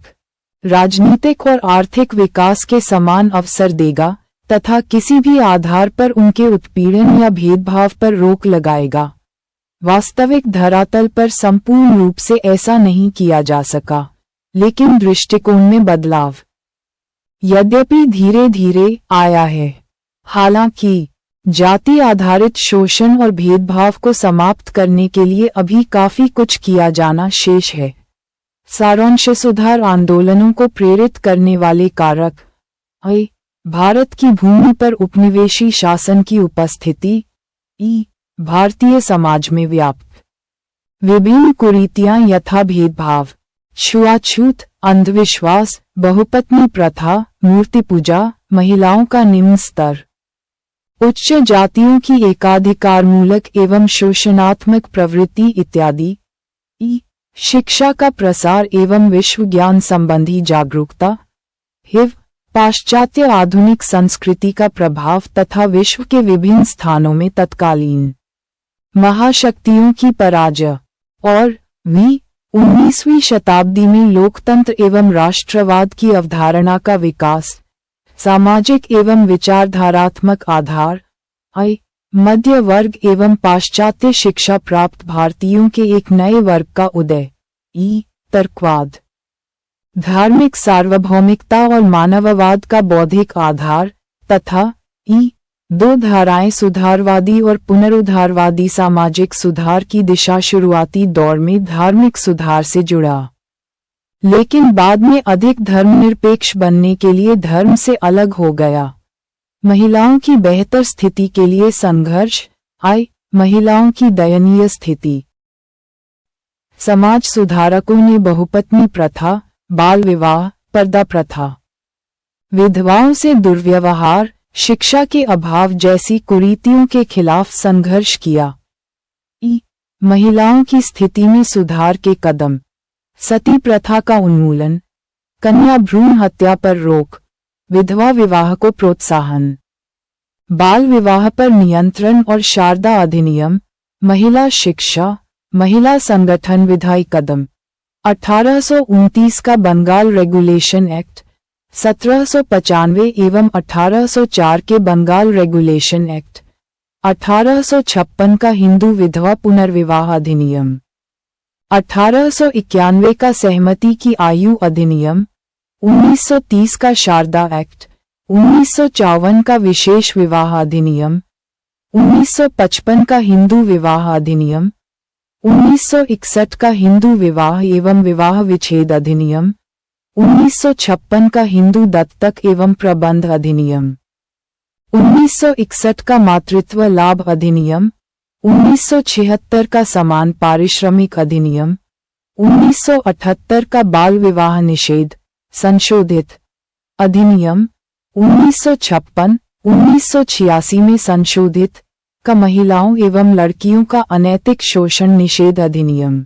राजनीतिक और आर्थिक विकास के समान अवसर देगा तथा किसी भी आधार पर उनके उत्पीड़न या भेदभाव पर रोक लगाएगा। वास्तविक धरातल पर संपूर्ण रूप से ऐसा नहीं किया जा सका, लेकिन दृष्टिकोण में बदलाव यद्यपि धीरे धीरे आया है। हालांकि जाति आधारित शोषण और भेदभाव को समाप्त करने के लिए अभी काफी कुछ किया जाना शेष है। सारांश: सुधार आंदोलनों को प्रेरित करने वाले कारक। भारत की भूमि पर उपनिवेशी शासन की उपस्थिति। भारतीय समाज में व्याप्त विभिन्न कुरीतियां यथा भेदभाव, छुआछूत, अंधविश्वास, बहुपत्नी प्रथा, मूर्ति पूजा, महिलाओं का निम्न स्तर, उच्च जातियों की एकाधिकारमूलक एवं शोषणात्मक प्रवृत्ति इत्यादि। शिक्षा का प्रसार एवं विश्व ज्ञान संबंधी जागरूकता। पाश्चात्य आधुनिक संस्कृति का प्रभाव तथा विश्व के विभिन्न स्थानों में तत्कालीन महाशक्तियों की पराजय। और 19वीं शताब्दी में लोकतंत्र एवं राष्ट्रवाद की अवधारणा का विकास। सामाजिक एवं विचारधारात्मक आधार। मध्य वर्ग एवं पाश्चात्य शिक्षा प्राप्त भारतीयों के एक नए वर्ग का उदय। तर्कवाद, धार्मिक सार्वभौमिकता और मानववाद का बौद्धिक आधार तथा दो धाराएं सुधारवादी और पुनरुद्धारवादी सामाजिक सुधार की दिशा शुरुआती दौर में धार्मिक सुधार से जुड़ा, लेकिन बाद में अधिक धर्मनिरपेक्ष बनने के लिए धर्म से अलग हो गया। महिलाओं की बेहतर स्थिति के लिए संघर्ष। महिलाओं की दयनीय स्थिति। समाज सुधारकों ने बहुपत्नी प्रथा, बाल विवाह, पर्दा प्रथा, विधवाओं से दुर्व्यवहार, शिक्षा के अभाव जैसी कुरीतियों के खिलाफ संघर्ष किया। महिलाओं की स्थिति में सुधार के कदम। सती प्रथा का उन्मूलन, कन्या भ्रूण हत्या पर रोक, विधवा विवाह को प्रोत्साहन, बाल विवाह पर नियंत्रण और शारदा अधिनियम, महिला शिक्षा, महिला संगठन विधायी कदम। 1829 का बंगाल रेगुलेशन एक्ट, 1795 एवं 1804 के बंगाल रेगुलेशन एक्ट, 1856 का हिंदू विधवा पुनर्विवाह अधिनियम, 1891 का सहमति की आयु अधिनियम, 1930 का शारदा एक्ट, 1954 का विशेष विवाह अधिनियम, 1955 का हिंदू विवाह अधिनियम, 1961 का हिंदू विवाह एवं विवाह विच्छेद अधिनियम, 1956 का हिंदू दत्तक एवं प्रबंध अधिनियम, 1961 का मातृत्व लाभ अधिनियम, 1976 का समान पारिश्रमिक अधिनियम, 1978 का बाल विवाह निषेध संशोधित अधिनियम, 1956, 1986 में संशोधित का महिलाओं एवं लड़कियों का अनैतिक शोषण निषेध अधिनियम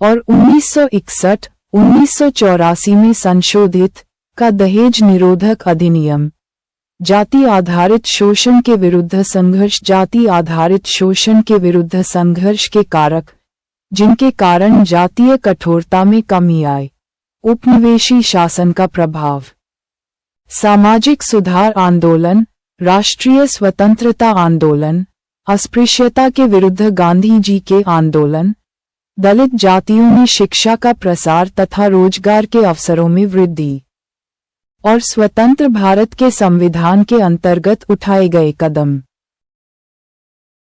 और 1961, 1984 में संशोधित का दहेज निरोधक अधिनियम। जाति आधारित शोषण के विरुद्ध संघर्ष। जाति आधारित शोषण के विरुद्ध संघर्ष के कारक जिनके कारण जातीय कठोरता में कमी आई। उपनिवेशी शासन का प्रभाव। सामाजिक सुधार आंदोलन, राष्ट्रीय स्वतंत्रता आंदोलन, अस्पृश्यता के विरुद्ध गांधी जी के आंदोलन, दलित जातियों में शिक्षा का प्रसार तथा रोजगार के अवसरों में वृद्धि और स्वतंत्र भारत के संविधान के अंतर्गत उठाए गए कदम।